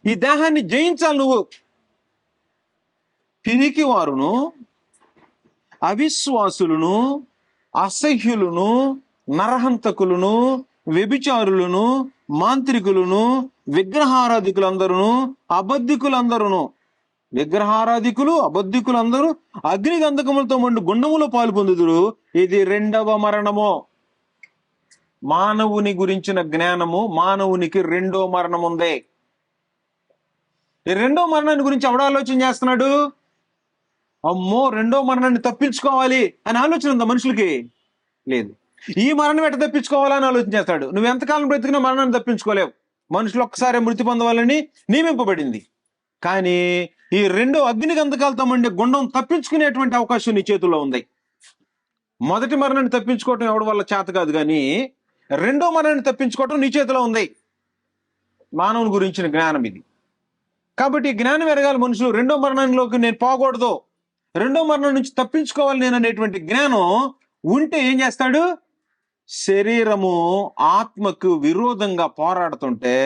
ఈ దేహాన్ని జయించాలి నువ్వు. పిరికి వారును, అవిశ్వాసులను, అసహ్యులను, నరహంతకులను, వ్యభిచారులను, మాంత్రికులను, విగ్రహారాధికులందరూ, అబద్ధికులందరూ, విగ్రహారాధికులు అబద్ధికులందరూ అగ్ని గంధకములతో మండు గుండములో పాలు పొందుదురు. ఇది 2వ మరణము. మానవుని గురించిన జ్ఞానము, మానవునికి 2వ మరణం ఉంది. ఈ 2వ మరణాన్ని గురించి ఎవడు ఆలోచన చేస్తున్నాడు? అమ్మో 2వ మరణాన్ని తప్పించుకోవాలి అని ఆలోచన ఉందా మనుషులకి? లేదు. ఈ మరణం ఎట్ట తప్పించుకోవాలని ఆలోచన చేస్తాడు. నువ్వు ఎంతకాలం బ్రతికినా మరణాన్ని తప్పించుకోలేవు. మనుషులు ఒక్కసారి మృతి పొందవాలని నియమింపబడింది. కానీ ఈ 2వ అగ్ని గంధకాలతో మండే గుండం తప్పించుకునేటువంటి అవకాశం నీ చేతుల్లో ఉంది. మొదటి మరణాన్ని తప్పించుకోవటం ఎవడి వల్ల చేత కాదు, కానీ 2వ మరణాన్ని తప్పించుకోవటం నీ చేతిలో ఉంది. మానవుని గురించిన జ్ఞానం ఇది. కాబట్టి ఈ జ్ఞానం ఎరగాలి మనుషులు. 2వ మరణంలోకి నేను పోకూడదు, 2వ మరణం నుంచి తప్పించుకోవాలి నేను అనేటువంటి జ్ఞానం ఉంటే ఏం చేస్తాడు? శరీరము ఆత్మకు విరోధంగా పోరాడుతుంటే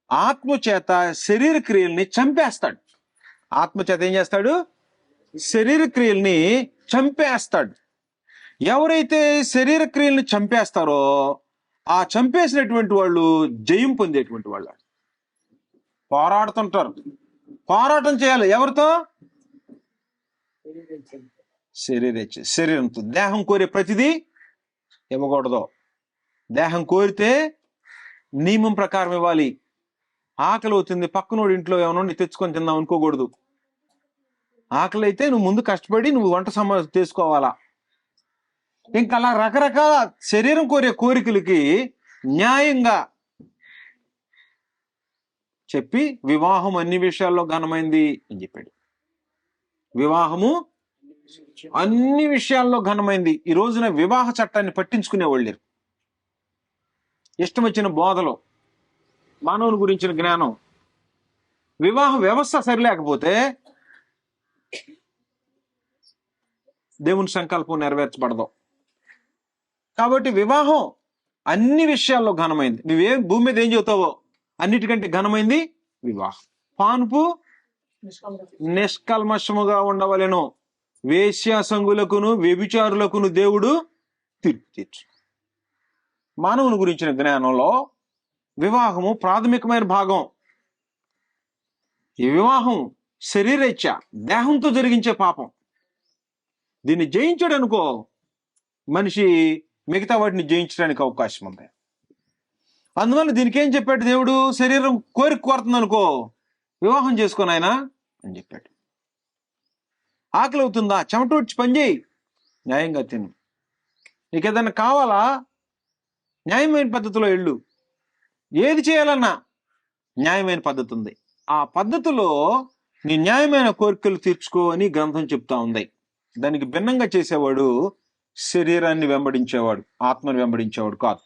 ఆత్మ చేత శరీర క్రియల్ని చంపేస్తాడు. ఆత్మ చేత ఏం చేస్తాడు? శరీర క్రియల్ని చంపేస్తాడు. ఎవరైతే శరీర క్రియల్ని చంపేస్తారో ఆ చంపేసినటువంటి వాళ్ళు జయం పొందేటువంటి వాళ్ళు. పోరాడుతుంటారు, పోరాటం చేయాలి. ఎవరితో? శరీరంతో. దేహం కోరే ప్రతిదీ ఇవ్వకూడదు. దేహం కోరితే నియమం ప్రకారం ఇవ్వాలి. ఆకలి అవుతుంది, పక్కనోడి ఇంట్లో ఏమన్నా తెచ్చుకొని తిందాం అనుకోకూడదు. ఆకలి అయితే నువ్వు ముందు కష్టపడి నువ్వు వంట సామాను తీసుకోవాలా. ఇంకా అలా రకరకాల శరీరం కోరే కోరికలకి న్యాయంగా చెప్పి వివాహం అన్ని విషయాల్లో ఘనమైంది అని చెప్పాడు. వివాహము అన్ని విషయాల్లో ఘనమైంది. ఈ రోజున వివాహ చట్టాన్ని పట్టించుకునేవాళ్ళు లేరు. ఇష్టం వచ్చిన బోధలు, మానవుని గురించిన జ్ఞానం, వివాహ వ్యవస్థ సరిలేకపోతే దేవుని సంకల్పం నెరవేర్చబడదు. కాబట్టి వివాహం అన్ని విషయాల్లో ఘనమైంది. నువ్వేం భూమి మీద ఏం చెబుతావో అన్నిటికంటే ఘనమైంది వివాహం. పాన్పు నిష్కల్మషముగా ఉండవలెను, వేశ్యాసంగులకును వ్యభిచారులకును దేవుడు తీర్పు తీర్చు. మానవుని గురించిన జ్ఞానంలో వివాహము ప్రాథమికమైన భాగం. ఈ వివాహం శరీరేచ్ఛ, దేహంతో జరిగించే పాపం. దీన్ని జయించాడు అనుకో మనిషి మిగతా వాటిని జయించడానికి అవకాశం ఉంది. అందువల్ల దీనికి ఏం చెప్పాడు దేవుడు? శరీరం కోరిక కోరుతుంది అనుకో, వివాహం చేసుకో నాయనా అని చెప్పాడు. ఆకలి అవుతుందా, చెమట వచ్చి పని చేయి, న్యాయంగా తిను. నీకు ఏదైనా కావాలా, న్యాయమైన పద్ధతిలో వెళ్ళు. ఏది చేయాలన్నా న్యాయమైన పద్ధతి ఉంది. ఆ పద్ధతిలో నీ న్యాయమైన కోరికలు తీర్చుకో అని గ్రంథం చెప్తా ఉంది. దానికి భిన్నంగా చేసేవాడు శరీరాన్ని వెంబడించేవాడు, ఆత్మను వెంబడించేవాడు కాదు.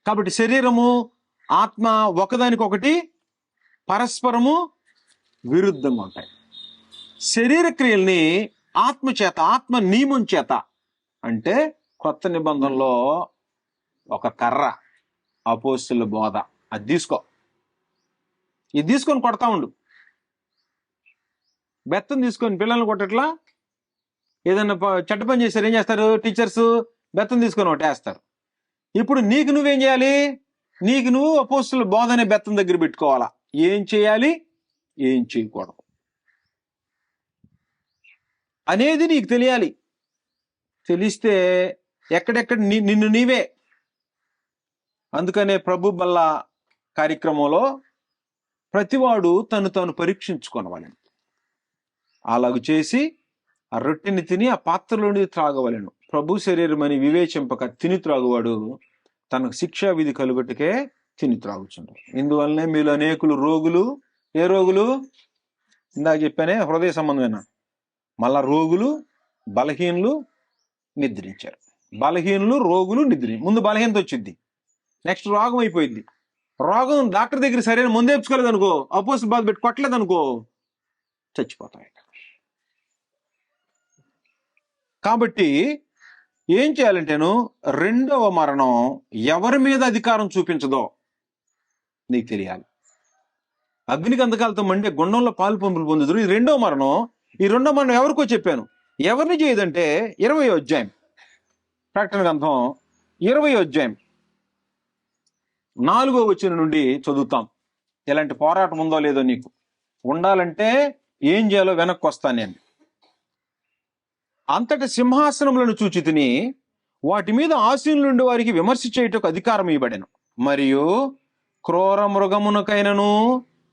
కాబట్టి శరీరము ఆత్మ ఒకదానికొకటి పరస్పరము విరుద్ధంగా ఉంటాయి. శరీర క్రియల్ని ఆత్మ చేత, ఆత్మ నియమం చేత, అంటే కొత్త నిబంధనలో ఒక కర్ర, అపోస్తుల బోధ, అది తీసుకో, ఇది తీసుకొని కొడతా ఉండు. బెత్తం తీసుకొని పిల్లల్ని కొట్టట్లా. ఏదైనా చెడ్డ పని చేస్తారు, ఏం చేస్తారు టీచర్స్? బెత్తం తీసుకొని ఒకటేస్తారు. ఇప్పుడు నీకు నువ్వేం చేయాలి? నీకు నువ్వు అపోస్తుల బోధ అనే బెత్తం దగ్గర పెట్టుకోవాలా. ఏం చేయాలి, ఏం చేయకూడదు అనేది నీకు తెలియాలి. తెలిస్తే ఎక్కడెక్కడ నిన్ను నీవే. అందుకనే ప్రభు బల్ల కార్యక్రమంలో ప్రతివాడు తను తాను పరీక్షించుకోనవలెను. అలాగ చేసి ఆ రొట్టెని తిని ఆ పాత్రలోని త్రాగవలెను. ప్రభు శరీరం అని వివేచింపక తిని త్రాగువాడు తనకు శిక్షా విధి కలుగుటకే తిని త్రాగుచుంటారు. ఇందువల్లనే మీలో అనేకులు రోగులు. ఏ రోగులు? ఇందాక చెప్పానే, హృదయ సంబంధమైన. మళ్ళా రోగులు, బలహీనులు, నిద్రించారు. బలహీనులు, రోగులు, ముందు బలహీనత వచ్చింది, నెక్స్ట్ రోగం అయిపోయింది. రోగం డాక్టర్ దగ్గర సరైన ముందు వేపించుకోలేదు అనుకో, అపోజిట్ బాధ పెట్టి కొట్టలేదు అనుకో, చచ్చిపోతాయి. కాబట్టి ఏం చేయాలంటేను, రెండవ మరణం ఎవరి మీద అధికారం చూపించదో నీకు తెలియాలి. అగ్ని గంధకాలతో మండే గుండంలో పాలు పంపులు పొందుదురు. ఇది రెండవ మరణం. ఈ రెండో మరణం ఎవరికో చెప్పాను. ఎవరిని చేయదంటే 20వ అధ్యాయం, ప్రకటన గ్రంథం 20వ అధ్యాయం 4వ వచనం నుండి చదువుతాం. ఎలాంటి పోరాటం ఉందో లేదో నీకు ఉండాలంటే ఏం చేయాలో వెనక్కి వస్తాను నేను. అంతటి సింహాసనములను చూచి తిని వాటి మీద ఆసీనులుండి వారికి విమర్శ చేయుటకు అధికారం ఇవ్వబడెను. మరియు క్రూర మృగమునకైనను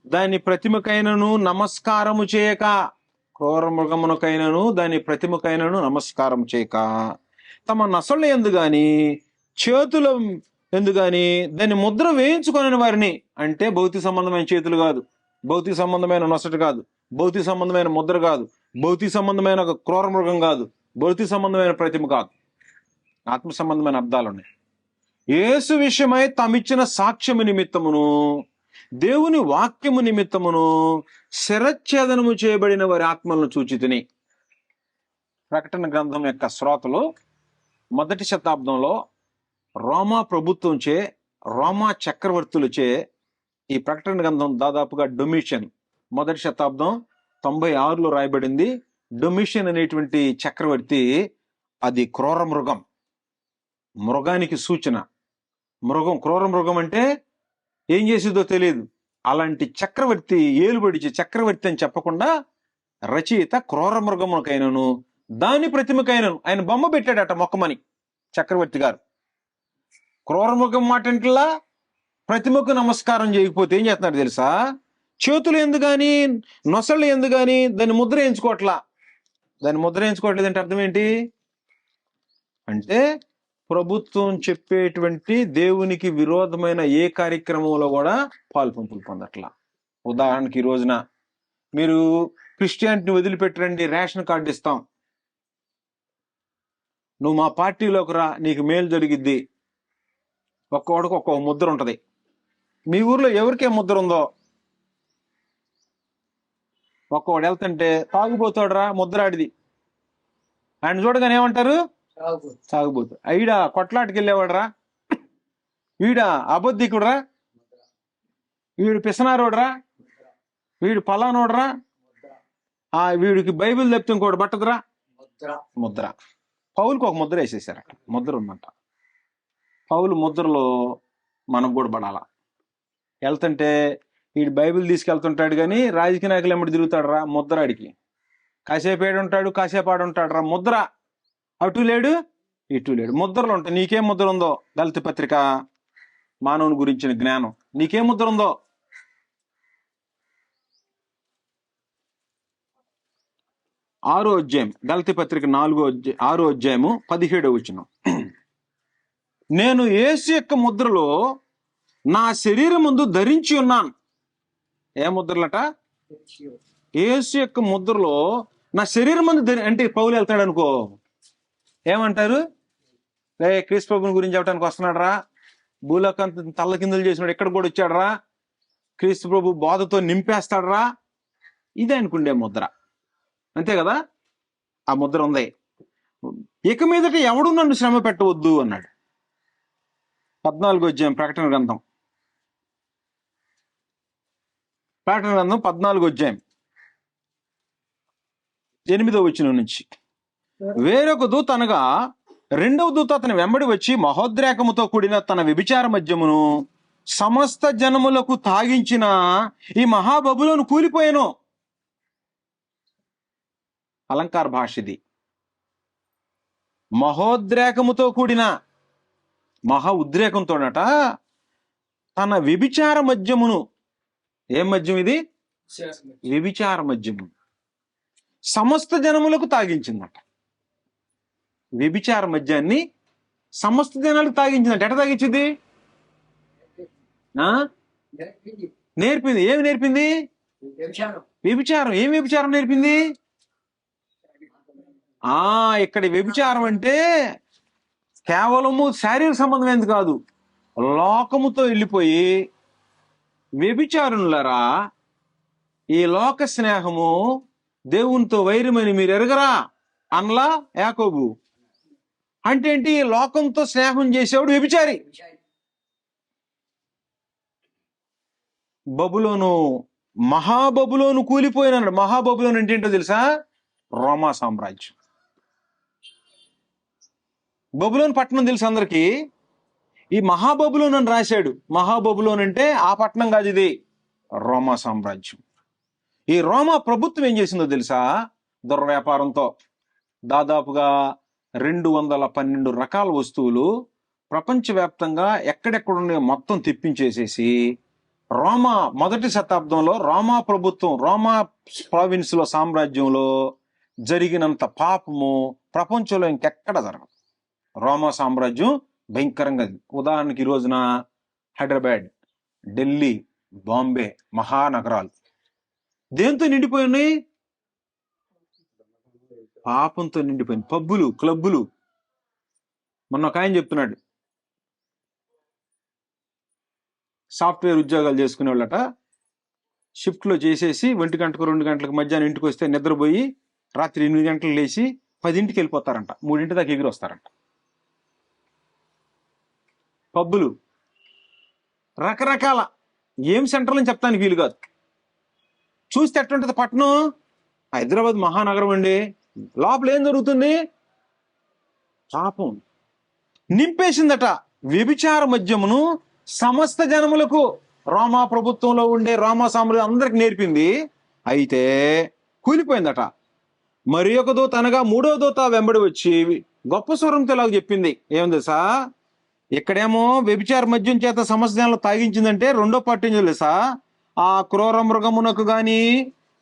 దాని ప్రతిమకైనను నమస్కారము చేయక, క్రూర మృగమునకైనను దాని ప్రతిమకైనను నమస్కారం చేయక, తమ నసళ్ళ యందు గాని చేతుల యందు గాని దాని ముద్ర వేయించుకొనని వారిని, అంటే భౌతిక సంబంధమైన చేతులు కాదు, భౌతిక సంబంధమైన నొసట కాదు, భౌతిక సంబంధమైన ముద్ర కాదు, భౌతిక సంబంధమైన ఒక క్రూర మృగం కాదు, భౌతిక సంబంధమైన ప్రతిమ కాదు, ఆత్మ సంబంధమైన అర్థాలు ఉన్నాయి. యేసు విషయమై తమిచ్చిన సాక్ష్యము నిమిత్తమును దేవుని వాక్యము నిమిత్తమును శిరచ్ఛేదనము చేయబడిన వారి ఆత్మలను చూచితిని. ప్రకటన గ్రంథం యొక్క శ్రోతలు 1వ శతాబ్దంలో రోమా ప్రభుత్వంచే, రోమా చక్రవర్తులచే ఈ ప్రకటన గ్రంథం దాదాపుగా డొమిషన్ 1వ శతాబ్దం 96లో రాయబడింది. డొమిషన్ అనేటువంటి చక్రవర్తి, అది క్రూర మృగం, మృగానికి సూచన. మృగం, క్రూర మృగం అంటే ఏం చేసేదో తెలియదు. అలాంటి చక్రవర్తి, ఏలుబడిచి చక్రవర్తి అని చెప్పకుండా రచయిత క్రూర మృగమునకైనను దాని ప్రతిమకైనను, ఆయన బొమ్మ పెట్టాడట మొక్కమని చక్రవర్తి గారు. క్రూర మృగం మాట ఇంట్లా ప్రతిమకు నమస్కారం చేయకపోతే ఏం చేస్తున్నాడు తెలుసా? చేతులు ఎందు గాని నొసళ్ళు ఎందు గాని దాన్ని ముద్ర వేయించుకోవట్లా. దాన్ని ముద్ర వేయించుకోవట్లేదంటే అర్థం ఏంటి అంటే, ప్రభుత్వం చెప్పేటువంటి దేవునికి విరోధమైన ఏ కార్యక్రమంలో కూడా పాలు పంపులు పొందట్లా. ఉదాహరణకి ఈ రోజున మీరు క్రిస్టియానిటీని వదిలిపెట్టరండి, రేషన్ కార్డు ఇస్తాం, నువ్వు మా పార్టీలోకి రా, నీకు మేలు జరిగిద్ది. ఒక్కొక్కడికి ఒక్కొక్క ముద్ర ఉంటది. మీ ఊర్లో ఎవరికే ముద్ర ఉందో, ఒక్కొక్కడు వెళ్తుంటే తాగుపోతాడు రా, ముద్రాడిది, ఆయన చూడగానే ఏమంటారు? సాగుబోతు. ఈడ కొట్లాటికి వెళ్ళేవాడు రా, వీడ అబద్ధికుడురా, వీడు పిసనారోడ్రా, వీడు పలానోడ్రా, వీడికి బైబిల్ చెప్తే ఇంకోటి పట్టదురా, ముద్ర. పౌలుకి ఒక ముద్ర వేసేసారట, ముద్ర ఉందంట. పౌలు ముద్రలో మనకు కూడా పడాలా. వెళ్తుంటే వీడు బైబిల్ తీసుకెళ్తుంటాడు కానీ రాజకీయ నాయకులు ఎమ్మడి తిరుగుతాడు రా, ముద్ర ఆడికి. కాసేపు ఏడుంటాడు, కాసేపు ఆడుంటాడు రా, ముద్ర. అటు లేడు, ఇటు లేడు, ముద్రలు ఉంటాయి. నీకేం ముద్ర ఉందో? దళిత పత్రిక మానవుని గురించిన జ్ఞానం. నీకేం ముద్ర ఉందో? ఆరో అధ్యాయం, గలతీ పత్రిక 6వ అధ్యాయము 17వ వచనం. నేను యేసు యొక్క ముద్రలో నా శరీరం ముందు ధరించి ఉన్నాను. ఏ ముద్రలట? యేసు యొక్క ముద్రలో నా శరీరం ముందు అంటే పౌలు వెళ్తాడు అనుకో, ఏమంటారు? క్రీస్తు ప్రభుని గురించి చెప్పడానికి వస్తున్నాడు రా, భూలోకంత తల్ల కిందలు చేసినాడు, ఎక్కడ కూడా వచ్చాడు రా, క్రీస్తు ప్రభు బోధతో నింపేస్తాడు రా, ఇదే అనుకుండే ముద్ర. అంతే కదా? ఆ ముద్ర ఉంది. ఇక మీదట ఎవడు నన్ను శ్రమ పెట్టవద్దు అన్నాడు. 14వ అధ్యాయం ప్రకటన గ్రంథం 14వ అధ్యాయం 8వ వచనం నుంచి. వేరొక దూత అనగా రెండవ దూత అతని వెంబడి వచ్చి మహోద్రేకముతో కూడిన తన వ్యభిచార మద్యమును సమస్త జనములకు తాగించిన ఈ మహాబబులోను కూలిపోయాను. అలంకార భాష ఇది. మహోద్రేకముతో కూడిన, మహా ఉద్రేకంతోనట తన వ్యభిచార మద్యమును, ఏం మద్యం ఇది? వ్యభిచార మద్యము సమస్త జనములకు తాగించిందట. వ్యభిచార మద్యాన్ని సమస్త జనాలకు తాగించిందట. ఎట తాగించింది? నేర్పింది. ఏమి నేర్పింది? వ్యభిచారం. ఏం వ్యభిచారం నేర్పింది? ఇక్కడ వ్యభిచారం అంటే కేవలము శారీరక సంబంధమైనది కాదు, లోకముతో వెళ్ళిపోయి, వ్యభిచారులారా ఈ లోక స్నేహము దేవునితో వైరమని మీరు ఎరగరా అనలా యాకోబు. అంటే ఏంటి? లోకంతో స్నేహం చేసేవాడు వ్యభిచారి. బబులోను, మహాబబులోను కూలిపోయినాడు. మహాబబులోను అంటే ఏంటో తెలుసా? రోమా సామ్రాజ్యం. బబులోను పట్టణం తెలుసు అందరికి. ఈ మహాబబులోను అని రాశాడు. మహాబబులోను అంటే ఆ పట్టణం కాదు, ఇది రోమా సామ్రాజ్యం. ఈ రోమా ప్రభుత్వం ఏం చేసిందో తెలుసా? దుర్వ్యాపారంతో దాదాపుగా 212 రకాల వస్తువులు ప్రపంచవ్యాప్తంగా ఎక్కడెక్కడున్నాయో మొత్తం తెప్పించేసేసి, రోమా మొదటి శతాబ్దంలో రోమా ప్రభుత్వం, రోమా ప్రావిన్స్ లో, సామ్రాజ్యంలో జరిగినంత పాపము ప్రపంచంలో ఇంకెక్కడ జరగదు. రోమా సామ్రాజ్యం భయంకరంగా. ఉదాహరణకి ఈ రోజున హైదరాబాద్, ఢిల్లీ, బాంబే మహానగరాలు దేంతో నిండిపోయి ఉన్నాయి? పాపంతో నిండిపోయింది. పబ్బులు, క్లబ్బులు. మొన్న ఒక ఆయన చెప్తున్నాడు, సాఫ్ట్వేర్ ఉద్యోగాలు చేసుకునే వాళ్ళట షిఫ్ట్లో చేసేసి 1 గంటకు 2 గంటలకు మధ్యాహ్నం ఇంటికి వస్తే నిద్రపోయి రాత్రి 8 గంటలకు లేచి 10ంటికి వెళ్ళిపోతారంట, 3 దాకా ఎగిరి వస్తారంట. పబ్బులు రకరకాల, ఏం సెంటర్లని చెప్తానికి వీలు కాదు. చూస్తే ఎట్లుంటుంది పట్టణం? హైదరాబాద్ మహానగరం అండి. లోపల ఏం జరుగుతుంది? పాపం నింపేసిందట. వ్యభిచార మద్యమును సమస్త జనములకు రోమా ప్రభుత్వంలో ఉండే రోమా సామ్రాజ్యం అందరికి నేర్పింది. అయితే కూలిపోయిందట. మరి ఒక దూత అనగా 3వ దూత వెంబడి వచ్చి గొప్ప స్వరంతో ఇలాగ చెప్పింది. ఏముంది తెలుసా? ఇక్కడేమో వ్యభిచార మద్యం చేత సమస్త జనాలు తాగించిందంటే, రెండో పార్టీ ఏం తెలుసా? ఆ క్రూర మృగమునకు గాని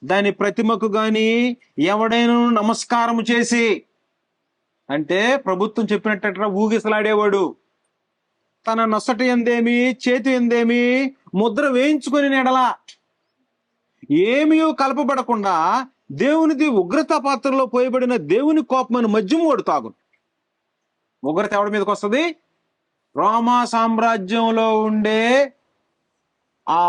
దాని ప్రతిమకు గాని ఎవడైనా నమస్కారం చేసి, అంటే ప్రభుత్వం చెప్పినట్ట ఊగిసలాడేవాడు, తన నొసటి ఎందేమి చేతి ఎందేమి ముద్ర వేయించుకుని నెడలా ఏమీ కలపబడకుండా దేవునిది ఉగ్రత పాత్రలో పోయబడిన దేవుని కోపమైన మద్యము వాడు తాగును. ఉగ్రత ఎవడి మీదకి వస్తుంది? రోమా సామ్రాజ్యంలో ఉండే ఆ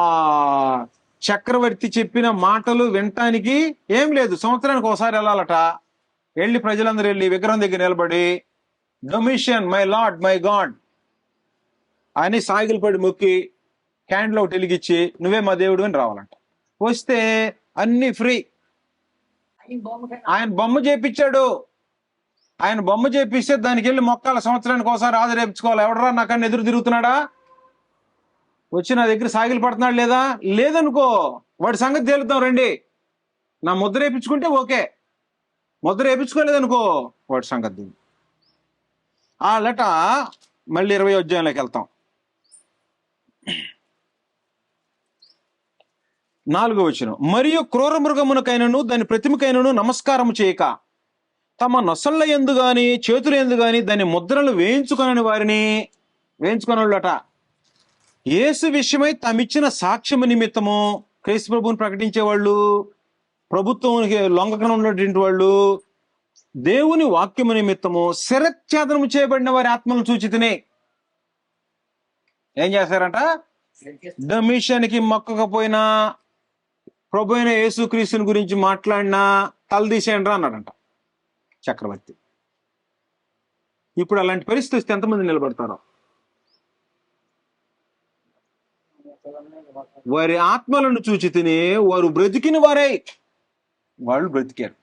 చక్రవర్తి చెప్పిన మాటలు వినటానికి ఏం లేదు. సంవత్సరానికి ఒకసారి వెళ్ళాలట. వెళ్ళి ప్రజలందరూ వెళ్ళి విగ్రహం దగ్గర నిలబడి, Domitian my lord my God అని సాగిలు పడి మొక్కి క్యాండిల్ ఒకటి వెలిగించి నువ్వే మా దేవుడు అని రావాలంట. వస్తే అన్ని ఫ్రీ. ఆయన బొమ్మ చేపించాడు. ఆయన బొమ్మ చేపిస్తే దానికి వెళ్ళి మొక్కాల, సంవత్సరానికి ఒకసారి ఆదరేపించుకోవాలి. ఎవడరా నాకన్నా ఎదురు తిరుగుతున్నాడా? వచ్చి నా దగ్గర సాగిలు పడుతున్నాడు లేదా? లేదనుకో, వాడి సంగతి తేలుతాం రండి. నా ముద్ర వేయించుకుంటే ఓకే, ముద్ర వేయించుకోలేదనుకో వాడి సంగతి. ఆ లెట మళ్ళీ 20వ అధ్యాయంలోకి వెళ్తాం. 4వ వచనం, మరియు క్రూర మృగమునకైనను దాని ప్రతిమకైనను నమస్కారము చేయక తమ నొసళ్ళ యందు గాని చేతుల యందు గాని దాని ముద్రలు వేయించుకొనని వారిని, వేయించుకొనట యేసు విషయమై తమిచ్చిన సాక్ష్యము నిమిత్తము, క్రీస్తు ప్రభువుని ప్రకటించే వాళ్ళు, ప్రభుత్వానికి లొంగకన ఉన్నటువంటి వాళ్ళు, దేవుని వాక్యము నిమిత్తము శిరచ్ఛేదనము చేయబడిన వారి ఆత్మలను సూచితనే ఏం చేస్తారంట? డమిషన్కి మొక్కకపోయినా, ప్రభు అయిన యేసుక్రీస్తుని గురించి మాట్లాడినా తలదీసేయండి రా అన్నాడంట చక్రవర్తి. ఇప్పుడు అలాంటి పరిస్థితి వస్తే ఎంతమంది నిలబడతారో? వారి ఆత్మలను చూచి తిని వారు బ్రతికిన వారే, వాళ్ళు బ్రతికారు.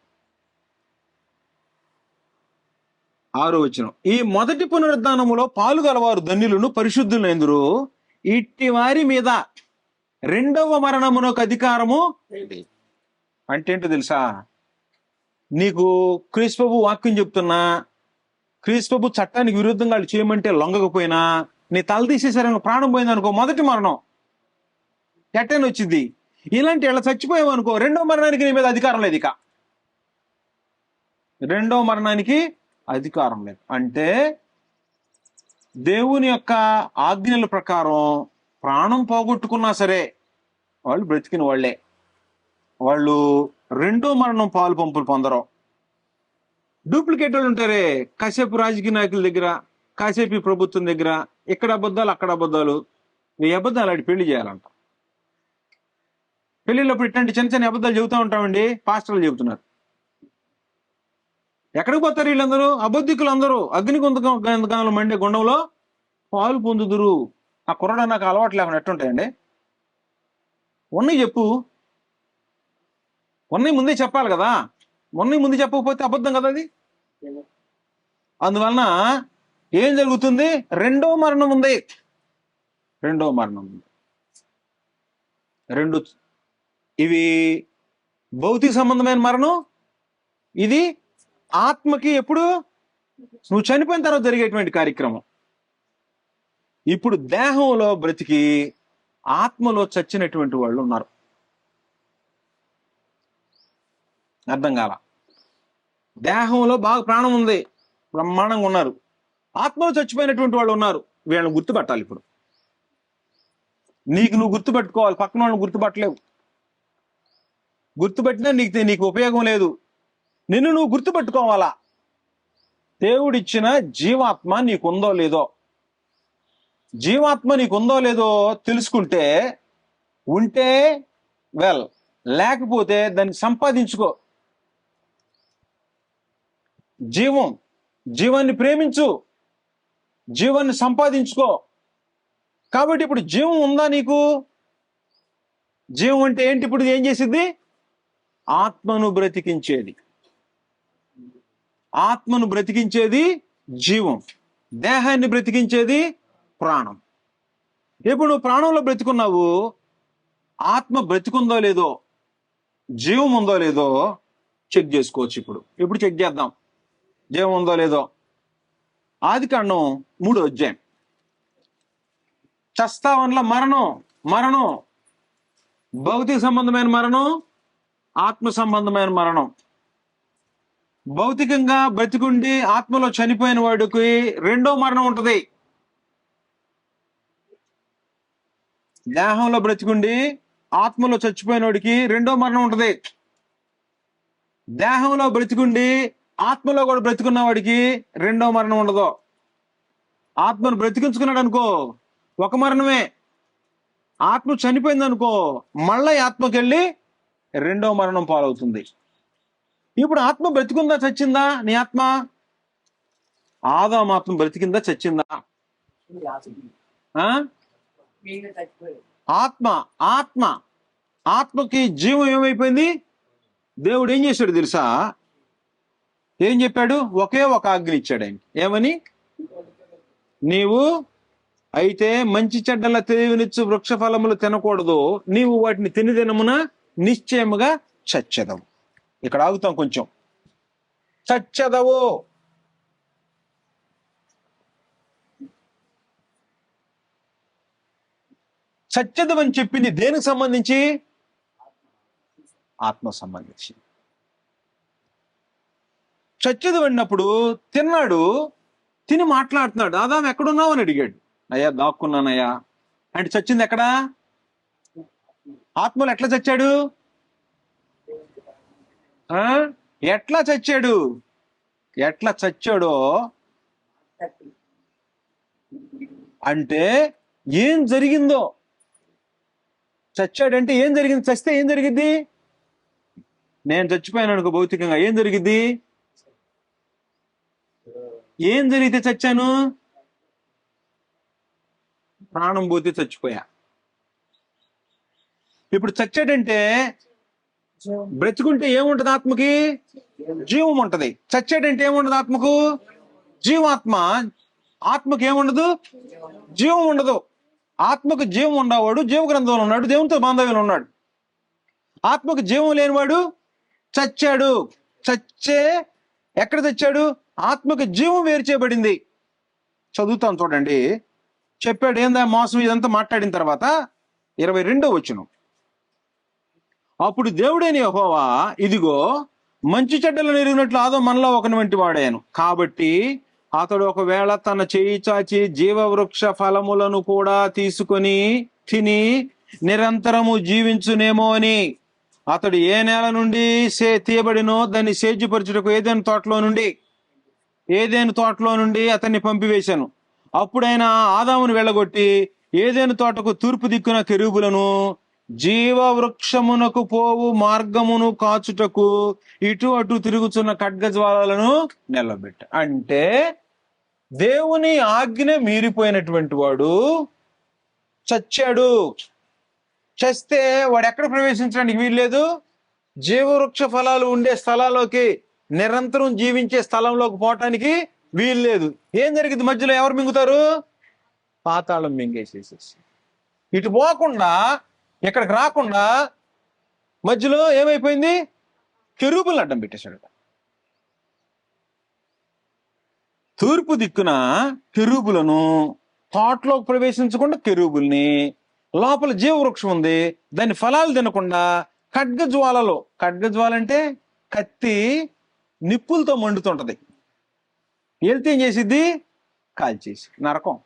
6వ వచనం, ఈ మొదటి పునరుద్ధానములో పాలుగలవారు ధన్యులను పరిశుద్ధులు ఎందురు, ఇట్టి వారి మీద రెండవ మరణమునకు అధికారము. అంటే ఏంటో తెలుసా? నీకు క్రీస్తు ప్రభు వాక్యం చెప్తున్నా, క్రీస్తు ప్రభు చట్టానికి విరుద్ధంగా వాళ్ళు చేయమంటే లొంగకపోయినా నీ తల తీసేసారని ప్రాణం పోయిందనుకో, మొదటి మరణం ఎట్టని వచ్చింది. ఇలాంటి ఇలా చచ్చిపోయావనుకో, రెండో మరణానికి నీ మీద అధికారం లేదు. ఇక రెండో మరణానికి అధికారం లేదు. అంటే దేవుని యొక్క ఆజ్ఞల ప్రకారం ప్రాణం పోగొట్టుకున్నా సరే వాళ్ళు బ్రతికిన వాళ్లే. వాళ్ళు రెండో మరణం పాలు పంపులు పొందరు. డూప్లికేట్ వాళ్ళు ఉంటారే, కాసేపు రాజకీయ నాయకుల దగ్గర, కాసేపు ఈ ప్రభుత్వం దగ్గర, ఇక్కడ అబద్ధాలు అక్కడ అబద్ధాలు. ఈ అబద్ధాలు ఆడి పెళ్లి చేయాలంట. పెళ్లిళ్ళప్పుడు ఇట్లాంటి చిన్న చిన్న అబద్ధాలు చెబుతూ ఉంటామండి. పాస్టర్లు చెబుతున్నారు. ఎక్కడికి పోతారు వీళ్ళందరూ? అబద్ధికులు అందరూ. అగ్ని గంధకాలు మండే గుండంలో పాలు పొందుదురు. ఆ కుర్రడా నాకు అలవాటు లేకుండా ఎట్టుంటాయండి? ఉన్నవి చెప్పు, ఉన్నవి ముందే చెప్పాలి కదా. ఉన్నవి ముందే చెప్పకపోతే అబద్ధం కదా అది. అందువలన ఏం జరుగుతుంది? రెండో మరణం ఉంది. రెండో మరణం ఉంది. రెండు, ఇవి భౌతిక సంబంధమైన మరణం, ఇది ఆత్మకి ఎప్పుడు నువ్వు చనిపోయిన తర్వాత జరిగేటువంటి కార్యక్రమం. ఇప్పుడు దేహంలో బ్రతికి ఆత్మలో చచ్చినటువంటి వాళ్ళు ఉన్నారు. అర్థం కాల? దేహంలో బాగా ప్రాణం ఉంది, బ్రహ్మాండంగా ఉన్నారు. ఆత్మలో చచ్చిపోయినటువంటి వాళ్ళు ఉన్నారు. వీళ్ళని గుర్తుపట్టాలి. ఇప్పుడు నీకు నువ్వు గుర్తుపెట్టుకోవాలి, పక్కన వాళ్ళని గుర్తుపట్టలేవు. గుర్తుపెట్టినా నీకు ఉపయోగం లేదు. నిన్ను నువ్వు గుర్తుపెట్టుకోవాలా. దేవుడిచ్చిన జీవాత్మ నీకుందో లేదో, జీవాత్మ నీకుందో లేదో తెలుసుకుంటే, ఉంటే వెల్, లేకపోతే దాన్ని సంపాదించుకో. జీవాన్ని ప్రేమించు, జీవాన్ని సంపాదించుకో. కాబట్టి ఇప్పుడు జీవం ఉందా నీకు? జీవం అంటే ఏంటి? ఇప్పుడు ఏం చేసిద్ది? ఆత్మను బ్రతికించేది. ఆత్మను బ్రతికించేది జీవం, దేహాన్ని బ్రతికించేది ప్రాణం. ఇప్పుడు నువ్వు ప్రాణంలో బ్రతికున్నావు, ఆత్మ బ్రతికుందో లేదో, జీవం ఉందో లేదో చెక్ చేసుకోవచ్చు. ఇప్పుడు చెక్ చేద్దాం జీవం ఉందో లేదో. ఆదికాండం 3వ అధ్యాయం. చస్తావన్ల మరణం, భౌతిక సంబంధమైన మరణం, ఆత్మ సంబంధమైన మరణం. భౌతికంగా బ్రతికుండి ఆత్మలో చనిపోయిన వాడికి రెండో మరణం ఉంటది. దేహంలో బ్రతికుండి ఆత్మలో చచ్చిపోయిన వాడికి రెండో మరణం ఉంటది. దేహంలో బ్రతికుండి ఆత్మలో కూడా బ్రతికున్న వాడికి రెండో మరణం ఉండదు. ఆత్మను బ్రతికించుకున్నాడు అనుకో, ఒక మరణమే. ఆత్మ చనిపోయింది అనుకో, మళ్ళీ ఆత్మకెళ్ళి రెండో మరణం పాలవుతుంది. ఇప్పుడు ఆత్మ బ్రతికుందా చచ్చిందా? నీ ఆత్మ, ఆదాము ఆత్మ బ్రతికిందా చచ్చిందా? ఆత్మకి జీవం ఏమైపోయింది? దేవుడు ఏం చేశాడు తెలుసా? ఏం చెప్పాడు? ఒకే ఒక ఆజ్ఞ ఇచ్చాడు ఆయన. ఏమని? నీవు అయితే మంచి చెడ్డల తెలివినిచ్చు వృక్ష ఫలములు తినకూడదు, నీవు వాటిని తిని దినమున నిశ్చయముగా చచ్చెదవు. ఇక్కడ ఆగుతాం కొంచెం. చచ్చెదవు. చచ్చదు అని చెప్పింది దేనికి సంబంధించి? ఆత్మ సంబంధించి. చచ్చదు అన్నప్పుడు తిన్నాడు, తిని మాట్లాడుతున్నాడు. ఆదాం ఎక్కడున్నావు అని అడిగాడు. అయ్యా దాక్కున్నానయ్యా అంటే చచ్చింది ఎక్కడా? ఆత్మలో ఎట్లా చచ్చాడు? ఎట్లా చచ్చాడు? ఎట్లా చచ్చాడో అంటే ఏం జరిగిందో. చచ్చాడంటే ఏం జరిగింది? చస్తే ఏం జరిగిద్ది? నేను చచ్చిపోయాను అనుకో భౌతికంగా, ఏం జరిగిద్ది? ఏం జరిగితే చచ్చాను? ప్రాణం పోతే చచ్చిపోయా. ఇప్పుడు చచ్చాడంటే బ్రతుకుంటే ఏముంటది? ఆత్మకి జీవం ఉంటది. చచ్చాడంటే ఏముండదు ఆత్మకు? జీవాత్మ. ఆత్మకి ఏముండదు? జీవం ఉండదు. ఆత్మకు జీవం ఉండేవాడు జీవ గ్రంథంలో ఉన్నాడు, దేవునితో బాంధవ్యంలో ఉన్నాడు. ఆత్మకు జీవం లేనివాడు చచ్చాడు. చచ్చే ఎక్కడ చచ్చాడు? ఆత్మకు జీవం వేరు చేయబడింది. చదువుతాను చూడండి. చెప్పాడు ఏందా మోసం ఇదంతా మాట్లాడిన తర్వాత 22వ వచనం. అప్పుడు దేవుడైన యెహోవా ఇదిగో మంచి చెడ్డలను ఎరిగినట్లు ఆదాము మనలో ఒకని వంటి వాడాను. కాబట్టి అతడు ఒకవేళ తన చేయి చాచి జీవవృక్ష ఫలములను కూడా తీసుకొని తిని నిరంతరము జీవించునేమో అని. అతడు ఏ నేల నుండి తీయబడినో దాన్ని సేద్యపరచుటకు ఏదైనా తోటలో నుండి అతన్ని పంపివేశాను. అప్పుడైనా ఆదామును వెళ్ళగొట్టి ఏదైనా తోటకు తూర్పు దిక్కున కెరూబులను జీవవృక్షమునకు పోవు మార్గమును కాచుటకు ఇటు అటు తిరుగుతున్న ఖడ్గజ్వాలలను నిలబెట్ట. అంటే దేవుని ఆజ్ఞ మీరిపోయినటువంటి వాడు చచ్చాడు. చస్తే వాడు ఎక్కడ ప్రవేశించడానికి వీల్లేదు? జీవవృక్ష ఫలాలు ఉండే స్థలాల్లోకి, నిరంతరం జీవించే స్థలంలోకి పోవటానికి వీల్లేదు. ఏం జరిగింది? మధ్యలో ఎవరు మింగుతారు? పాతాళం మింగేసేసేసి ఇటు పోకుండా ఇక్కడికి రాకుండా మధ్యలో ఏమైపోయింది? కెరూబులను అడ్డం పెట్టేశాడు. తూర్పు దిక్కున కెరూబులను, తోటలోకి ప్రవేశించకుండా కెరూబుల్ని, లోపల జీవవృక్షం ఉంది దాని ఫలాలు తినకుండా ఖడ్గజ్వాల అంటే కత్తి నిప్పులతో మండుతుంటది. వెళ్తే ఏం చేసిద్ది? కాల్చేసి నరకం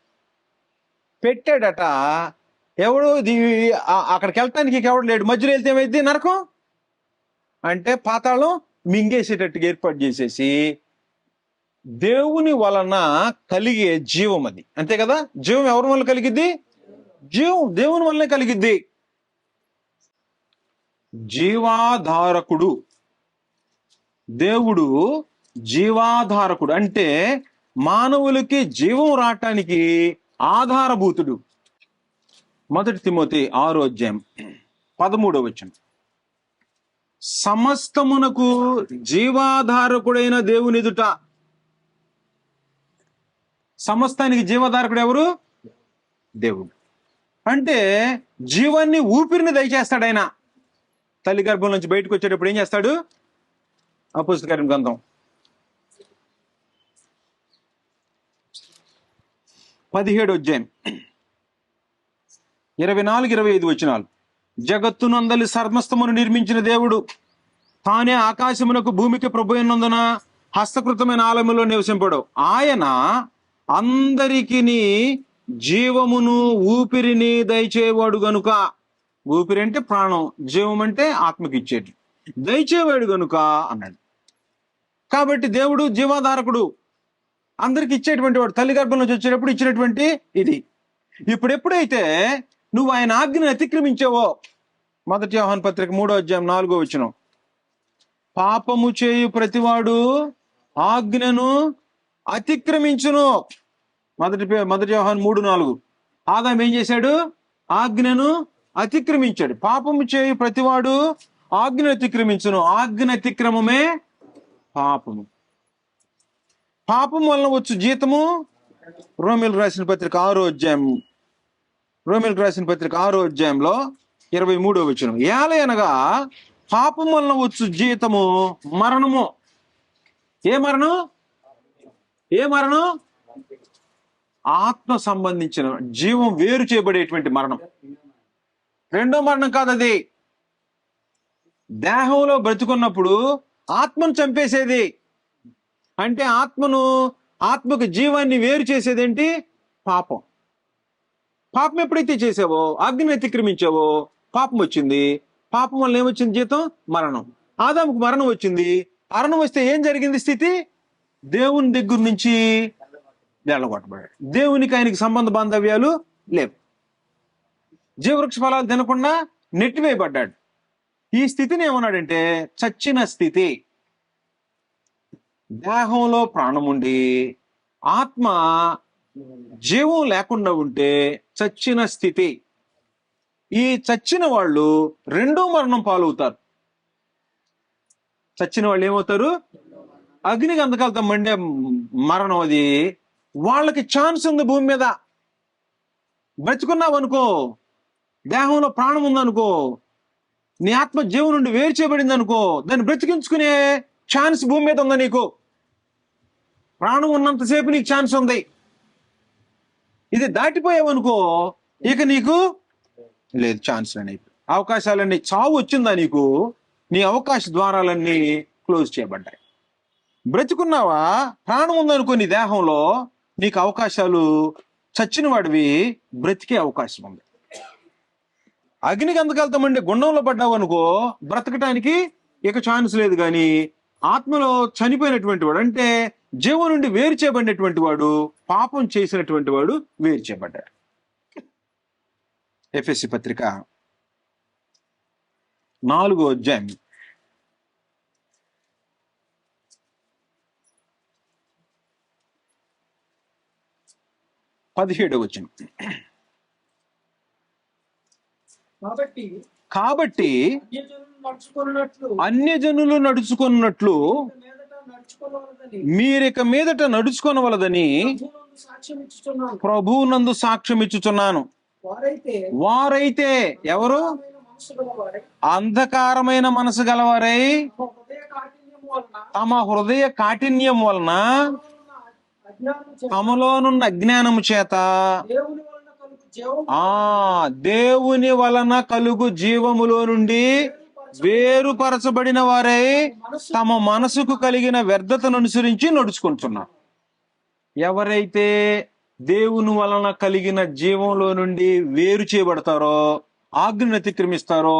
పెట్టాడట. ఎవడు అక్కడికి వెళ్తానికి ఎవడు లేడు. మధ్యలో వెళ్తే ఏమైంది? నరకం. అంటే పాతాళం మింగేసేటట్టుగా ఏర్పాటు చేసేసి దేవుని వలన కలిగే జీవం అది. అంతే కదా? జీవం ఎవరి వల్ల కలిగిద్ది? జీవం దేవుని వల్లనే కలిగిద్ది. జీవాధారకుడు దేవుడు. జీవాధారకుడు అంటే మానవులకి జీవం రావటానికి ఆధారభూతుడు. 1 తిమోతి 6:13 వచనం. సమస్తమునకు జీవాధారకుడైన దేవుని ఎదుట. సమస్తానికి జీవాధారకుడు ఎవరు? దేవుడు. అంటే జీవాన్ని, ఊపిరిని దయచేస్తాడు ఆయన. తల్లి గర్భం నుంచి బయటకు వచ్చేటప్పుడు ఏం చేస్తాడు? అపోస్తల గ్రంథం 17 24-25 వచనాలు. జగత్తును అందలి సర్మస్తమును నిర్మించిన దేవుడు తానే ఆకాశమునకు భూమికి ప్రభు అయినందున హస్తకృతమైన ఆలయంలో నివసింపడు. ఆయన అందరికి జీవమును ఊపిరిని దయచేవాడు గనుక. ఊపిరి అంటే ప్రాణం, జీవం అంటే ఆత్మకి ఇచ్చేది, దయచేవాడు గనుక అన్నాడు. కాబట్టి దేవుడు జీవాధారకుడు, అందరికి ఇచ్చేటువంటి వాడు. తల్లి గర్భం నుంచి వచ్చేటప్పుడు ఇచ్చినటువంటి ఇది. ఇప్పుడు ఎప్పుడైతే నువ్వు ఆయన ఆజ్ఞను అతిక్రమించావో, 1 యోహాను పత్రిక 3:4 వచనం. పాపము చేయు ప్రతివాడు ఆజ్ఞను అతిక్రమించును. 1 యోహాను 3:4. ఆదాము ఏం చేశాడు? ఆజ్ఞను అతిక్రమించాడు. పాపము చేయు ప్రతివాడు ఆజ్ఞను అతిక్రమించును. ఆజ్ఞ అతిక్రమమే పాపము. పాపం వలన వచ్చు జీతము. రోమిలకు రాసిన పత్రిక 6:23 వచనం. ఏలయనగా పాపం వలన వచ్చు జీతము మరణము. ఏ మరణం? ఆత్మ సంబంధించిన జీవం వేరు చేయబడేటువంటి మరణం. రెండో మరణం కాదు అది. దేహంలో బ్రతుకున్నప్పుడు ఆత్మను చంపేసేది. అంటే ఆత్మకు జీవాన్ని వేరు చేసేదేంటి? పాపం. పాపం ఎప్పుడైతే చేసావో, అగ్నిని అతిక్రమించావో, పాపం వచ్చింది. పాపం వల్ల ఏమొచ్చింది? జీతం మరణం. ఆదాముకు మరణం వచ్చింది. మరణం వస్తే ఏం జరిగింది స్థితి? దేవుని దగ్గర నుంచి వెళ్ళగొట్టబడ్డాడు. దేవునికి ఆయనకి సంబంధ బాంధవ్యాలు లేవు. జీవవృక్ష ఫలాలు తినకుండా నెట్టివేయబడ్డాడు. ఈ స్థితిని ఏమన్నాడంటే చచ్చిన స్థితి. దేహంలో ప్రాణం ఉండి ఆత్మ జీవం లేకుండా ఉంటే చచ్చిన స్థితి. ఈ చచ్చిన వాళ్ళు రెండో మరణం పాలవుతారు. చచ్చిన వాళ్ళు ఏమవుతారు? అగ్ని గంధకాలతో మండే మరణం. అది వాళ్ళకి ఛాన్స్ ఉంది భూమి మీద. బ్రతుకున్నావు అనుకో, దేహంలో ప్రాణం ఉందనుకో, నీ ఆత్మ జీవం నుండి వేరు చేయబడింది అనుకో, దాన్ని బ్రతికించుకునే ఛాన్స్ భూమి మీద ఉంది నీకు. ప్రాణం ఉన్నంతసేపు నీకు ఛాన్స్ ఉంది. ఇది దాటిపోయావనుకో ఇక నీకు లేదు ఛాన్స్ అని. అవకాశాలన్నీ, చావు వచ్చిందా నీకు, నీ అవకాశ ద్వారాలన్నీ క్లోజ్ చేయబడ్డాయి. బ్రతుకున్నావా, ప్రాణం ఉందనుకో నీ దేహంలో, నీకు అవకాశాలు, చచ్చిన వాడివి బ్రతికే అవకాశం ఉంది. అగ్ని గంధకాలతో మండే గుండంలో పడ్డావు అనుకో, బ్రతకటానికి ఇక ఛాన్స్ లేదు. కానీ ఆత్మలో చనిపోయినటువంటి వాడు, అంటే జీవం నుండి వేరు చేయబడినటువంటి వాడు, పాపం చేసినటువంటి వాడు వేరు చేయబడ్డాడు. ఎఫెసీ పత్రిక 4వ అధ్యాయం 17వ వచనం. కాబట్టి అన్యజనులు నడుచుకున్నట్లు మీరిక మీదట నడుచుకొనవలదని ప్రభువునందు సాక్ష్యం ఇచ్చుచున్నాను. వారైతే ఎవరు? అంధకారమైన మనసు గలవారై తమ హృదయ కాఠిన్యం వలన, తమలోనున్న అజ్ఞానము చేత దేవుని వలన కలుగు జీవములో నుండి వేరుపరచబడిన వారై తమ మనసుకు కలిగిన వ్యర్థతను అనుసరించి నడుచుకుంటున్నారు. ఎవరైతే దేవుని వలన కలిగిన జీవంలో నుండి వేరు చేయబడతారో, ఆజ్ఞను అతిక్రమిస్తారో,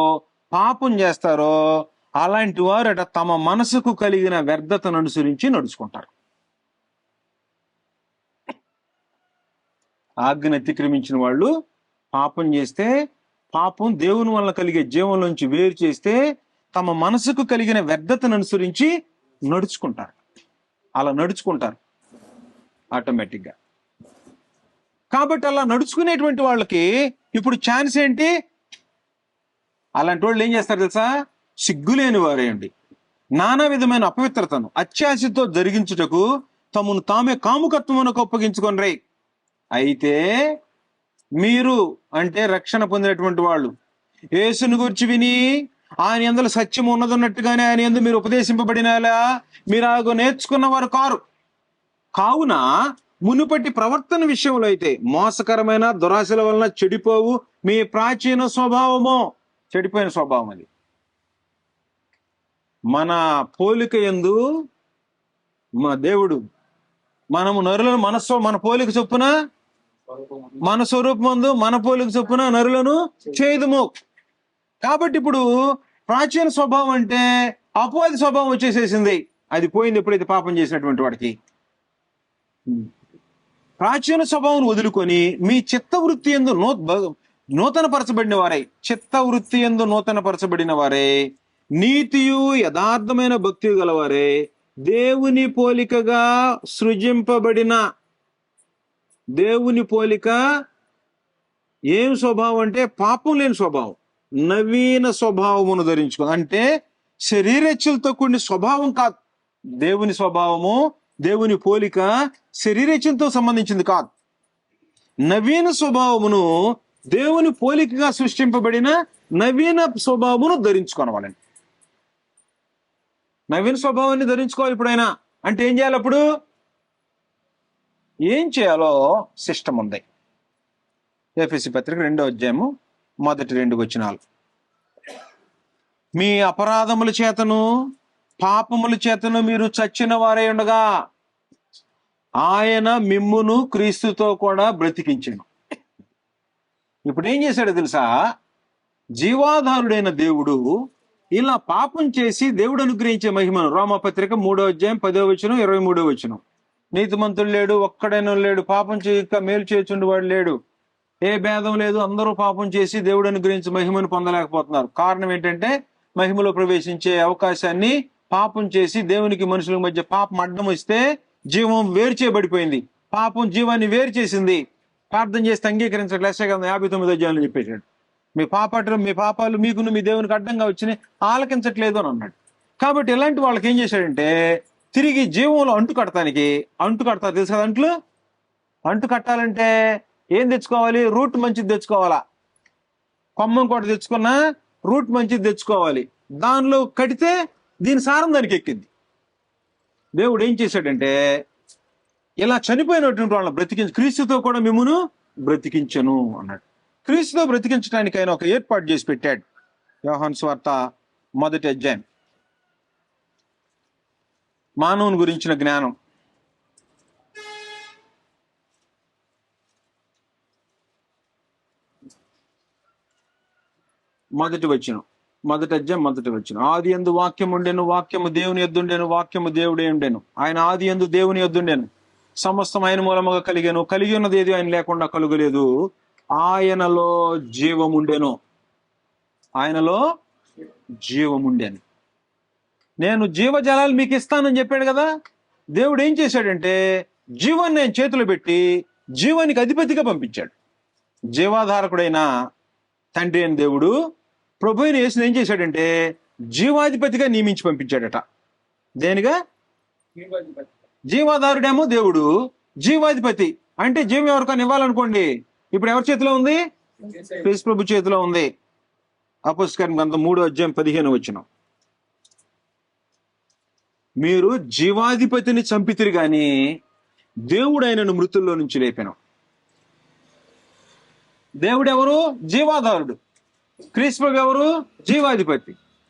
పాపం చేస్తారో, అలాంటి వారట తమ మనసుకు కలిగిన వ్యర్థతను అనుసరించి నడుచుకుంటారు. ఆజ్ఞను అతిక్రమించిన వాళ్ళు పాపం చేస్తే, పాపం దేవుని వలన కలిగే జీవంలోంచి వేరు చేస్తే, తమ మనసుకు కలిగిన వ్యర్థతను అనుసరించి నడుచుకుంటారు. అలా నడుచుకుంటారు ఆటోమేటిక్గా. కాబట్టి అలా నడుచుకునేటువంటి వాళ్ళకి ఇప్పుడు ఛాన్స్ ఏంటి? అలాంటి వాళ్ళు ఏం చేస్తారు తెలుసా? సిగ్గులేని వారేయండి, నానా విధమైన అపవిత్రతను అత్యాశతో జరిగించుటకు తమను తామే కాముకత్వమునకు అప్పగించుకొనిరై. అయితే మీరు, అంటే రక్షణ పొందినటువంటి వాళ్ళు, యేసుని గురించి విని ఆయన యందు సత్యం ఉన్నదన్నట్టుగానే ఆయన యందు మీరు ఉపదేశింపబడినలా మీరు ఆ నేర్చుకున్న వారు కారు. కావున మునుపటి ప్రవర్తన విషయంలో అయితే మోసకరమైన దురాశల వలన చెడిపోవు మీ ప్రాచీన స్వభావము, చెడిపోయిన స్వభావం అది. మన పోలిక యందు మా దేవుడు, మనము నరులను మన పోలిక చొప్పున, మన స్వరూపమందు మన పోలిక చొప్పున నరులను చేయుదుము. కాబట్టి ఇప్పుడు ప్రాచీన స్వభావం అంటే అపవాది స్వభావం వచ్చేసేసింది. అది పోయింది ఎప్పుడైతే పాపం చేసినటువంటి వాడికి. ప్రాచీన స్వభావం వదులుకొని మీ చిత్తవృత్తి యందు నూతన పరచబడిన వారై, చిత్తవృత్తి యందు నూతన పరచబడిన వారై, నీతియు యథార్థమైన భక్తి గలవారే, దేవుని పోలికగా సృజింపబడిన, దేవుని పోలిక ఏం స్వభావం అంటే పాపం లేని స్వభావం, నవీన స్వభావమును ధరించుకో. అంటే శరీరేచ్ఛలతో కూడిన స్వభావం కాదు. దేవుని స్వభావము, దేవుని పోలిక శరీరేచ్ఛలతో సంబంధించింది కాదు. నవీన స్వభావమును, దేవుని పోలికగా సృష్టింపబడిన నవీన స్వభావమును ధరించుకోవాలని. నవీన స్వభావాన్ని ధరించుకోవాలి ఇప్పుడైనా. అంటే ఏం చేయాలి? అప్పుడు ఏం చేయాలో సిస్టమ్ ఉంది. ఎఫెసీ పత్రిక 2వ అధ్యాయము మొదటి 2 వచనాలు. మీ అపరాధముల చేతను పాపముల చేతను మీరు చచ్చిన వారై ఉండగా ఆయన మిమ్మును క్రీస్తుతో కూడా బ్రతికించెను. ఇప్పుడు ఏం చేశాడో తెలుసా? జీవాధారుడైన దేవుడు ఇలా పాపం చేసి దేవుడు అనుగ్రహించే మహిమను, రోమపత్రిక 3వ అధ్యాయం 10వ వచనం 23వ వచనం, నీతిమంతుడు లేడు, ఒక్కడైనా లేడు, పాపం చేయక మేలు చేయుచుండు వాడు లేడు, ఏ భేదం లేదు, అందరూ పాపం చేసి దేవుడు అనుగ్రహించే మహిమను పొందలేకపోతున్నారు. కారణం ఏంటంటే మహిమలో ప్రవేశించే అవకాశాన్ని పాపం చేసి దేవునికి మనుషుల మధ్య పాపం అడ్డం వస్తే జీవం వేరు చేయబడిపోయింది. పాపం జీవాన్ని వేరు చేసింది. ప్రార్థన చేస్తే అంగీకరించట్లేదు. యెషయా 59వ అధ్యాయంలో చెప్పేశాడు, మీ పాపాలు మీకును మీ దేవునికి అడ్డంగా వచ్చినాయి, ఆలకించట్లేదు అని అన్నాడు. కాబట్టి ఇలాంటి వాళ్ళకి ఏం చేశాడంటే తిరిగి జీవంలో అంటు కడతారు. తెలుసు కదా, అంటు కట్టాలంటే ఏం తెచ్చుకోవాలి? రూట్ మంచిది తెచ్చుకోవాలా. కొమ్మం కూడా తెచ్చుకున్నా రూట్ మంచిది తెచ్చుకోవాలి. దానిలో కడితే దీని సారం దానికి ఎక్కింది. దేవుడు ఏం చేశాడంటే ఇలా చనిపోయినటువంటి వాళ్ళని బ్రతికించి క్రీస్తుతో కూడా మిమ్మును బ్రతికించను అన్నాడు. క్రీస్తుతో బ్రతికించడానికి ఆయన ఒక ఏర్పాటు చేసి పెట్టాడు. యోహాను సువార్త 1వ అధ్యాయం. మానవుని గురించిన జ్ఞానం. మొదటి అధ్యాయం 1వ వచనం. ఆది యందు వాక్యం ఉండెను, వాక్యము దేవుని యొద్దుండెను, వాక్యము దేవుడే ఉండెను. ఆయన ఆది యందు దేవుని యొద్దుండెను, సమస్తం ఆయన మూలముగా కలిగెను, కలిగి ఉన్నది ఏది ఆయన లేకుండా కలుగలేదు. ఆయనలో జీవముండెను, నేను జీవజలాలు మీకు ఇస్తానని చెప్పాడు కదా. దేవుడు ఏం చేశాడంటే జీవాన్ని ఆయన చేతిలో పెట్టి జీవానికి అధిపతిగా పంపించాడు. జీవాధారకుడైన తండ్రి అయిన దేవుడు ప్రభు అయిన యేసుని ఏం చేశాడంటే జీవాధిపతిగా నియమించి పంపించాడట. దేనిగా? జీవాధారుడేమో దేవుడు, జీవాధిపతి అంటే జీవం ఎవరికైనా ఇవ్వాలనుకోండి, ఇప్పుడు ఎవరి చేతిలో ఉంది? యేసు ప్రభు చేతిలో ఉంది. అపోస్తలుల గ్రంథం 3వ అధ్యాయం 15వ వచనం. మీరు జీవాధిపతిని చంపితిరి గాని దేవుడు ఆయనను మృతుల్లో నుంచి లేపెను. దేవుడు ఎవరు? జీవాధారుడు. క్రీస్తు ఎవరు?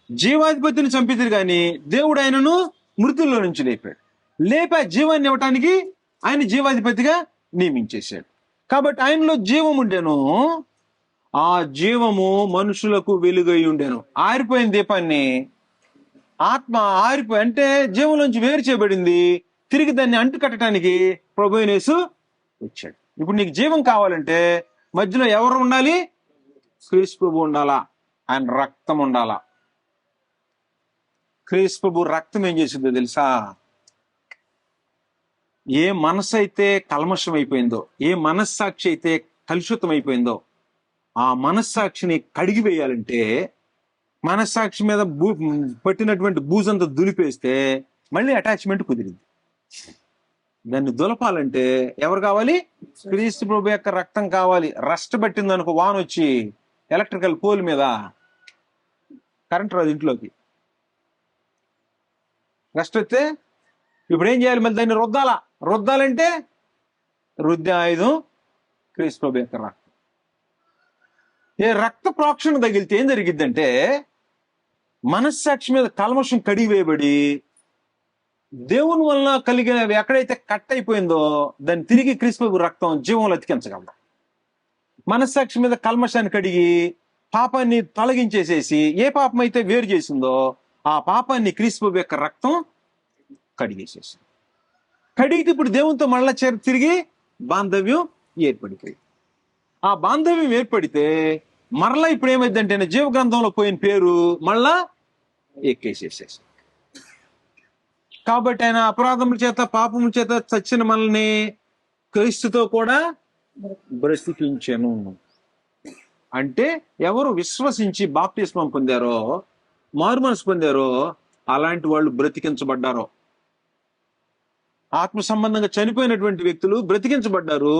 జీవాధిపతిని చంపితిరి గాని దేవుడు ఆయనను మృతుల్లో నుంచి లేపా జీవాన్ని ఇవ్వటానికి ఆయన జీవాధిపతిగా నియమించేశాడు. కాబట్టి ఆయనలో జీవం ఉండెను, ఆ జీవము మనుషులకు వెలుగై ఉండెను. ఆరిపోయిన దీపాన్ని ఆత్మ అంటే జీవంలోంచి వేరు చేయబడింది, తిరిగి దాన్ని అంటు కట్టడానికి ప్రభు అయిన యేసు వచ్చాడు. ఇప్పుడు నీకు జీవం కావాలంటే మధ్యలో ఎవరు ఉండాలి? క్రీస్తు ప్రభు ఉండాలా, ఆయన రక్తం ఉండాలా. క్రీస్తు ప్రభు రక్తం ఏం చేసిందో తెలుసా? ఏ మనసు అయితే కల్మషం అయిపోయిందో, ఏ మనస్సాక్షి అయితే కలుషితం అయిపోయిందో, ఆ మనస్సాక్షిని కడిగివేయాలంటే మనస్సాక్షి మీద పట్టినటువంటి బూజంతా దులిపేస్తే మళ్ళీ అటాచ్మెంట్ కుదిరింది. దాన్ని దులపాలంటే ఎవరు కావాలి? క్రీస్తు ప్రభు యొక్క రక్తం కావాలి. రస్ట్ పట్టింది అనుకో, వాన్ వచ్చి ఎలక్ట్రికల్ పోల్ మీద, కరెంట్ రాదు ఇంట్లోకి. రస్ట్ వస్తే ఇప్పుడు ఏం చేయాలి? మళ్ళీ దాన్ని రుద్దాలంటే రుద్దే ఆయుధం క్రీస్తు ప్రభు యొక్క రక్తం. ఏ రక్త ప్రోక్షణ తగిలితే ఏం జరిగిద్దంటే మనస్సాక్షి మీద కల్మషం కడిగివేయబడి దేవుని వలన కలిగిన ఎక్కడైతే కట్ అయిపోయిందో దాన్ని తిరిగి క్రీస్తు ప్రభు రక్తం జీవంలో అతికించగలదు. మనస్సాక్షి మీద కల్మషాన్ని కడిగి పాపాన్ని తొలగించేసేసి ఏ పాపం అయితే వేరు చేసిందో ఆ పాపాన్ని క్రీస్తు ప్రభు యొక్క రక్తం కడిగేసేసి, కడిగితే ఇప్పుడు దేవునితో మళ్ళా తిరిగి బాంధవ్యం ఏర్పడిపోయింది. ఆ బాంధవ్యం ఏర్పడితే మరలా ఇప్పుడు ఏమైందంటే జీవ గ్రంథంలో పోయిన పేరు మళ్ళా ఎక్కేసేసేసి. కాబట్టి ఆయన అపరాధముల చేత పాపముల చేత చచ్చిన మనల్ని క్రీస్తుతో కూడా బ్రతికించెను. అంటే ఎవరు విశ్వసించి బాప్తిస్మం పొందారో, మారుమనసు పొందారో అలాంటి వాళ్ళు బ్రతికించబడ్డారో. ఆత్మ సంబంధంగా చనిపోయినటువంటి వ్యక్తులు బ్రతికించబడ్డారు.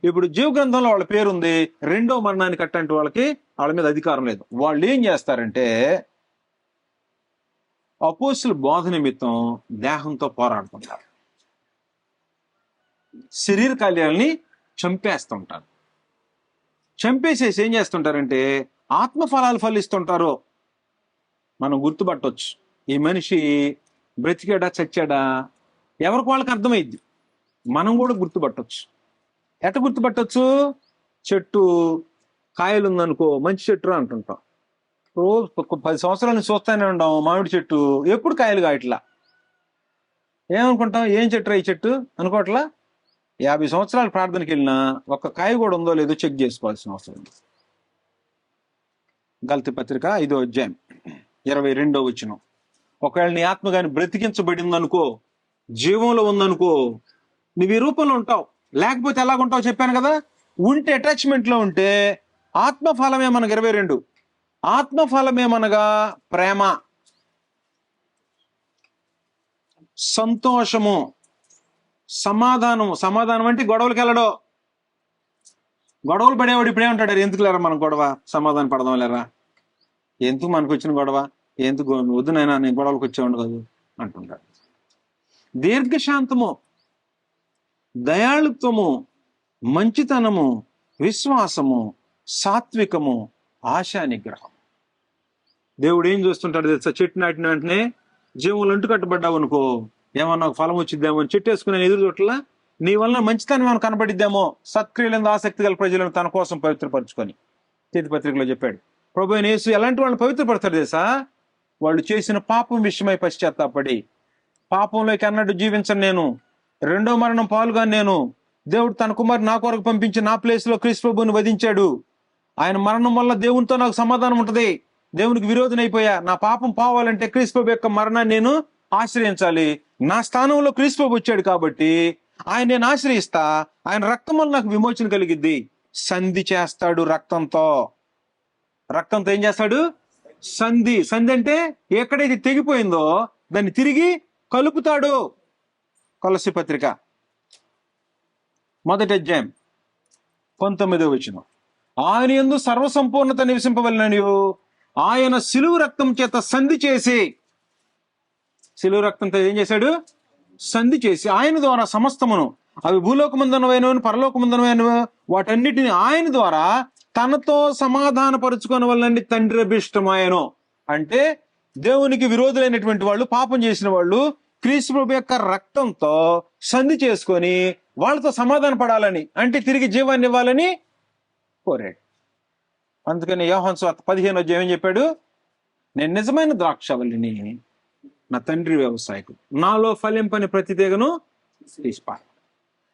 ఇప్పుడు జీవ గ్రంథంలో వాళ్ళ పేరుంది. రెండో మరణానికి అట్టంటి వాళ్ళ మీద అధికారం లేదు. వాళ్ళు ఏం చేస్తారంటే అపోస్తుల బోధ నిమిత్తం దేహంతో పోరాడుతుంటారు, శరీర కార్యాలని చంపేస్తుంటారు. చంపేసేసి ఏం చేస్తుంటారంటే ఆత్మఫలాలు ఫలిస్తుంటారు. మనం గుర్తుపట్టవచ్చు ఈ మనిషి బ్రతికాడా చచ్చాడా, ఎవరికి వాళ్ళకి అర్థమైద్ది. మనం కూడా గుర్తుపట్టవచ్చు. ఎట్ట గుర్తుపట్టవచ్చు? చెట్టు కాయలు ఉందనుకో, మంచి చెట్టు అంటుంటాం. రోజు 10 సంవత్సరాల నుంచి చూస్తానే ఉంటాం మామిడి చెట్టు, ఎప్పుడు కాయలు కాయట్లా. ఏమనుకుంటాం? ఏం చెట్టు ఈ చెట్టు అనుకోవట్లా. 50 సంవత్సరాలు ప్రార్థనకి వెళ్ళినా ఒక్క కాయ కూడా ఉందో లేదో చెక్ చేసుకోవాల్సిన అవసరం ఉంది. గలతీ పత్రిక 5వ అధ్యాయం 22వ వచనం. ఒకవేళ నీ ఆత్మ కానీ బ్రతికించబడింది అనుకో, జీవంలో ఉందనుకో, నువ్వు ఈ రూపంలో ఉంటావు. లేకపోతే ఎలాగుంటావు చెప్పాను కదా. ఉంటే అటాచ్మెంట్ లో ఉంటే ఆత్మఫలమే మనకు 22. ఆత్మఫలమేమనగా ప్రేమ, సంతోషము, సమాధానము. సమాధానం అంటే గొడవలకి వెళ్ళడం. గొడవలు పడేవాడు ఇప్పుడేమంటాడు? ఎందుకు లేరా మనం గొడవ, సమాధానం పడదాం లేరా, ఎందుకు మనకు వచ్చిన గొడవ, ఎందుకు వద్దునైనా నేను గొడవలకు వచ్చేవాడు కాదు అంటుంటాడు. దీర్ఘశాంతము, దయాళుత్వము, మంచితనము, విశ్వాసము, సాత్వికము, ఆశా నిగ్రహం. దేవుడు ఏం చూస్తుంటాడు తెలుసా? చెట్టు నాటిన వెంటనే జీవంలో అంటు కట్టబడ్డావు అనుకో, ఏమన్నా ఒక ఫలం వచ్చిద్దామో అని చెట్టు వేసుకునే ఎదురు చోట్ల నీ వలన మంచితనం ఏమైనా కనబడిద్దామో, సత్క్రియలందు ఆసక్తి గల ప్రజలను తన కోసం పవిత్రపరచుకొని చేతి పత్రికలో చెప్పాడు. ప్రభు అయిన యేసు ఎలాంటి వాళ్ళని పవిత్రపడతాడు తెలుసా? వాళ్ళు చేసిన పాపం విషయమై పశ్చాత్తాపడి, పాపంలోకి అన్నట్టు జీవించను నేను, రెండో మరణం పాలుగా నేను, దేవుడు తన కుమారుని నా కొరకు పంపించి నా ప్లేస్ లో క్రీస్తు ప్రభువుని వధించాడు, ఆయన మరణం వల్ల దేవునితో నాకు సమాధానం ఉంటది, దేవునికి విరోధం అయిపోయా, నా పాపం పోవాలంటే క్రీస్తు ప్రభు యొక్క మరణాన్ని నేను ఆశ్రయించాలి, నా స్థానంలో క్రీస్తు ప్రభు వచ్చాడు కాబట్టి ఆయన నేను ఆశ్రయిస్తా, ఆయన రక్తం వల్ల నాకు విమోచన కలిగిద్ది. సంధి చేస్తాడు రక్తంతో. రక్తంతో ఏం చేస్తాడు? సంధి. సంధి అంటే ఎక్కడైతే తెగిపోయిందో దాన్ని తిరిగి కలుపుతాడు. కొలస్సీ పత్రిక 1వ అధ్యాయం 19వ వచనం. ఆయన యందు సర్వసంపూర్ణత నివసింపవలెననియు ఆయన సిలువ రక్తం చేత సంధి చేసి, సిలువ రక్తంతో ఏం చేశాడు? సంధి చేసి, ఆయన ద్వారా సమస్తమును, అవి భూలోకమందునవైనవి పరలోకమందునవైనవి, వాటన్నిటిని ఆయన ద్వారా తనతో సమాధానపరుచుకుని వల్లని తండ్రి అభిష్టమాయను. అంటే దేవునికి విరోధులైనటువంటి వాళ్ళు, పాపం చేసిన వాళ్ళు క్రీస్తు ప్రభు యొక్క రక్తంతో సంధి చేసుకొని వాళ్ళతో సమాధాన పడాలని, అంటే తిరిగి జీవాన్ని ఇవ్వాలని కోరాడు. అందుకని యోహాను సువార్త 15వ అధ్యాయం ఏం చెప్పాడు? నేను నిజమైన ద్రాక్షవల్లిని, నా తండ్రి వ్యవసాయకుడు, నాలో ఫలింపని ప్రతి తీగను తీసిపారు.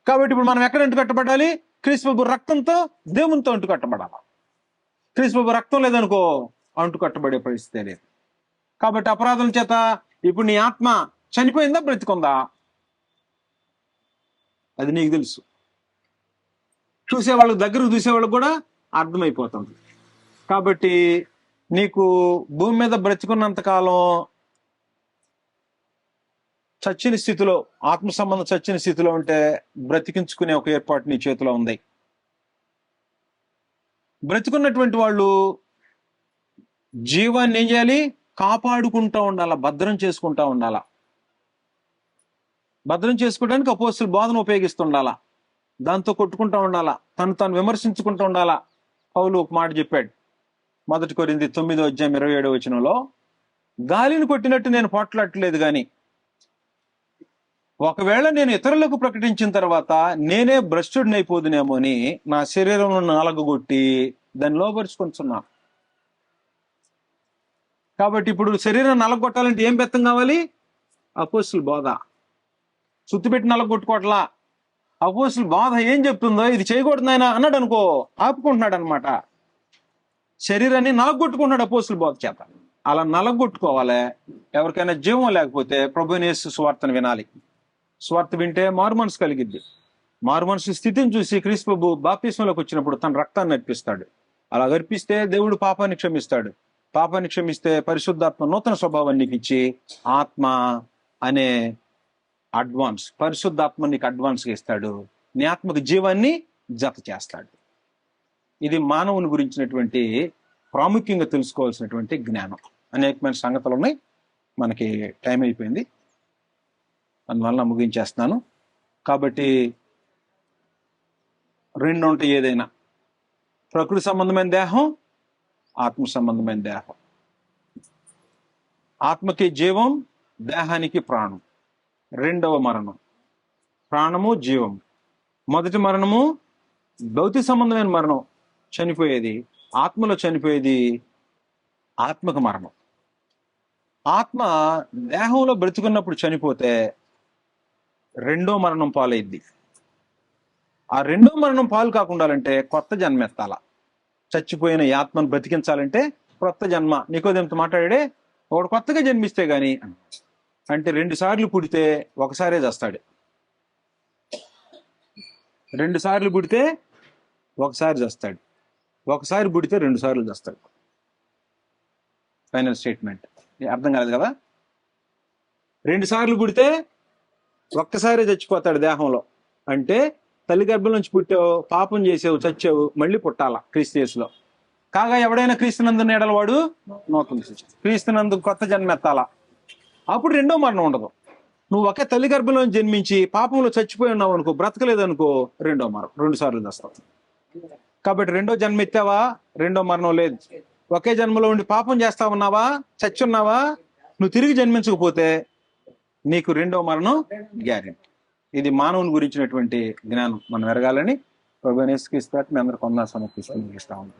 కాబట్టి ఇప్పుడు మనం ఎక్కడ అంటు కట్టబడాలి? క్రీస్తు ప్రభు రక్తంతో, దేవునితో అంటు కట్టబడాలి. క్రీస్తు ప్రభు రక్తం లేదనుకో అంటు కట్టబడే పరిస్థితి లేదు. కాబట్టి అపరాధం చేత ఇప్పుడు నీ ఆత్మ చనిపోయిందా, బ్రతికుందా, అది నీకు తెలుసు. చూసేవాళ్ళకి, దగ్గరకు చూసేవాళ్ళకి కూడా అర్థమైపోతుంది. కాబట్టి నీకు భూమి మీద బ్రతికున్నంత కాలం చచ్చిన స్థితిలో, ఆత్మ సంబంధం చచ్చిన స్థితిలో ఉంటే బ్రతికించుకునే ఒక ఏర్పాటు నీ చేతిలో ఉంది. బ్రతికున్నటువంటి వాళ్ళు జీవాన్ని ఏం చేయాలి? కాపాడుకుంటూ ఉండాలా, భద్రం చేసుకుంటా ఉండాలా. భద్రం చేసుకోవడానికి అపోస్తలుల బోధన ఉపయోగిస్తుండాలా, దాంతో కొట్టుకుంటూ ఉండాలా, తాను విమర్శించుకుంటూ ఉండాలా. పౌలు ఒక మాట చెప్పాడు 1 కొరింథీ 9వ అధ్యాయం 27వ వచనంలో, గాలిని కొట్టినట్టు నేను పోట్లాడట్లేదు గాని ఒకవేళ నేను ఇతరులకు ప్రకటించిన తర్వాత నేనే భ్రష్టుడినైపోదునేమో అని నా శరీరంలో నలగగొట్టి దాన్ని లోపరుచుకుంటున్నా. కాబట్టి ఇప్పుడు శరీరం నలగొట్టాలంటే ఏం బెత్తం కావాలి? అపోస్తలుల బోధ. సుత్తిపెట్టి నలగొట్టుకోవట్లా. అపోస్తలుల బోధ ఏం చెప్తుందో ఇది చేయకూడదు నాయనా అన్నాడు అనుకో, ఆపుకుంటున్నాడు అనమాట. శరీరాన్ని నలగొట్టుకుంటున్నాడు అపోస్తలుల బోధ చేత. అలా నలగొట్టుకోవాలి. ఎవరికైనా జీవం లేకపోతే ప్రభువైన యేసు సువార్తను వినాలి. సువార్త వింటే మారు మనసు కలిగిద్ది. మారు మనసు స్థితిని చూసి క్రీస్తు ప్రభు బాప్తిస్మలోకి వచ్చినప్పుడు తన రక్తాన్ని అర్పిస్తాడు. అలా అర్పిస్తే దేవుడు పాపాన్ని క్షమిస్తాడు. పాపాన్ని క్షమిస్తే పరిశుద్ధాత్మ నూతన స్వభావాన్ని నీకు ఇచ్చి ఆత్మ అనే అడ్వాన్స్, పరిశుద్ధాత్మ నీకు అడ్వాన్స్గా ఇస్తాడు. నీ ఆత్మకు జీవాన్ని జత చేస్తాడు. ఇది మానవుని గురించినటువంటి ప్రాముఖ్యంగా తెలుసుకోవాల్సినటువంటి జ్ఞానం. అనేకమైన సంగతులు ఉన్నాయి. మనకి టైం అయిపోయింది, అందువల్ల ముగించేస్తున్నాను. కాబట్టి 2 ఉంటాయి. ఏదైనా ప్రకృతి సంబంధమైన దేహం, ఆత్మ సంబంధమైన దేహం. ఆత్మకి జీవం, దేహానికి ప్రాణం. రెండవ మరణం ప్రాణము, జీవం. మొదటి మరణము భౌతిక సంబంధమైన మరణం, చనిపోయేది. ఆత్మలో చనిపోయేది ఆత్మక మరణం. ఆత్మ దేహంలో బ్రతుకున్నప్పుడు చనిపోతే రెండో మరణం పాలైద్ది. ఆ రెండో మరణం పాలు కాకుండాలంటే కొత్త జన్మ ఎత్తాల. చచ్చిపోయిన ఈ ఆత్మను బ్రతికించాలంటే కొత్త జన్మ. నికోదేముతో మాట్లాడే ఒకడు కొత్తగా జన్మిస్తే గాని అంటే 2 సార్లు పుడితే ఒకసారే చేస్తాడు. 2 సార్లు పుడితే ఒకసారి చేస్తాడు. ఒకసారి పుడితే 2 సార్లు చేస్తాడు. ఫైనల్ స్టేట్మెంట్ అర్థం కాలేదు కదా. 2 సార్లు పుడితే ఒక్కసారి చచ్చిపోతాడు దేహంలో. అంటే తల్లి గర్భం నుంచి పుట్టావు, పాపం చేసావు, చచ్చావు, మళ్ళీ పుట్టాల క్రీస్తు యేసులో. కాగా ఎవడైనా క్రీస్తునందు ఎడలవాడు నూతన సృష్టి. క్రీస్తునందు కొత్త జన్మ ఎత్తాలా. అప్పుడు రెండో మరణం ఉండదు. నువ్వు ఒకే తల్లి గర్భంలో జన్మించి పాపంలో చచ్చిపోయి ఉన్నావు అనుకో, బ్రతకలేదు అనుకో, రెండో మరణం 2 సార్లు చేస్తావు. కాబట్టి రెండో జన్మ ఎత్తావా, రెండో మరణం లేదు. ఒకే జన్మలో ఉండి పాపం చేస్తా ఉన్నావా, చచ్చి ఉన్నావా, నువ్వు తిరిగి జన్మించకపోతే నీకు రెండో మరణం గ్యారెంటీ. ఇది మానవుని గురించినటువంటి జ్ఞానం మనం ఎరగాలని ప్రభువైన యేసుక్రీస్తు మీ అందరికి వందనాలు సమర్పిస్తూ ముగిస్తా ఉన్నాం.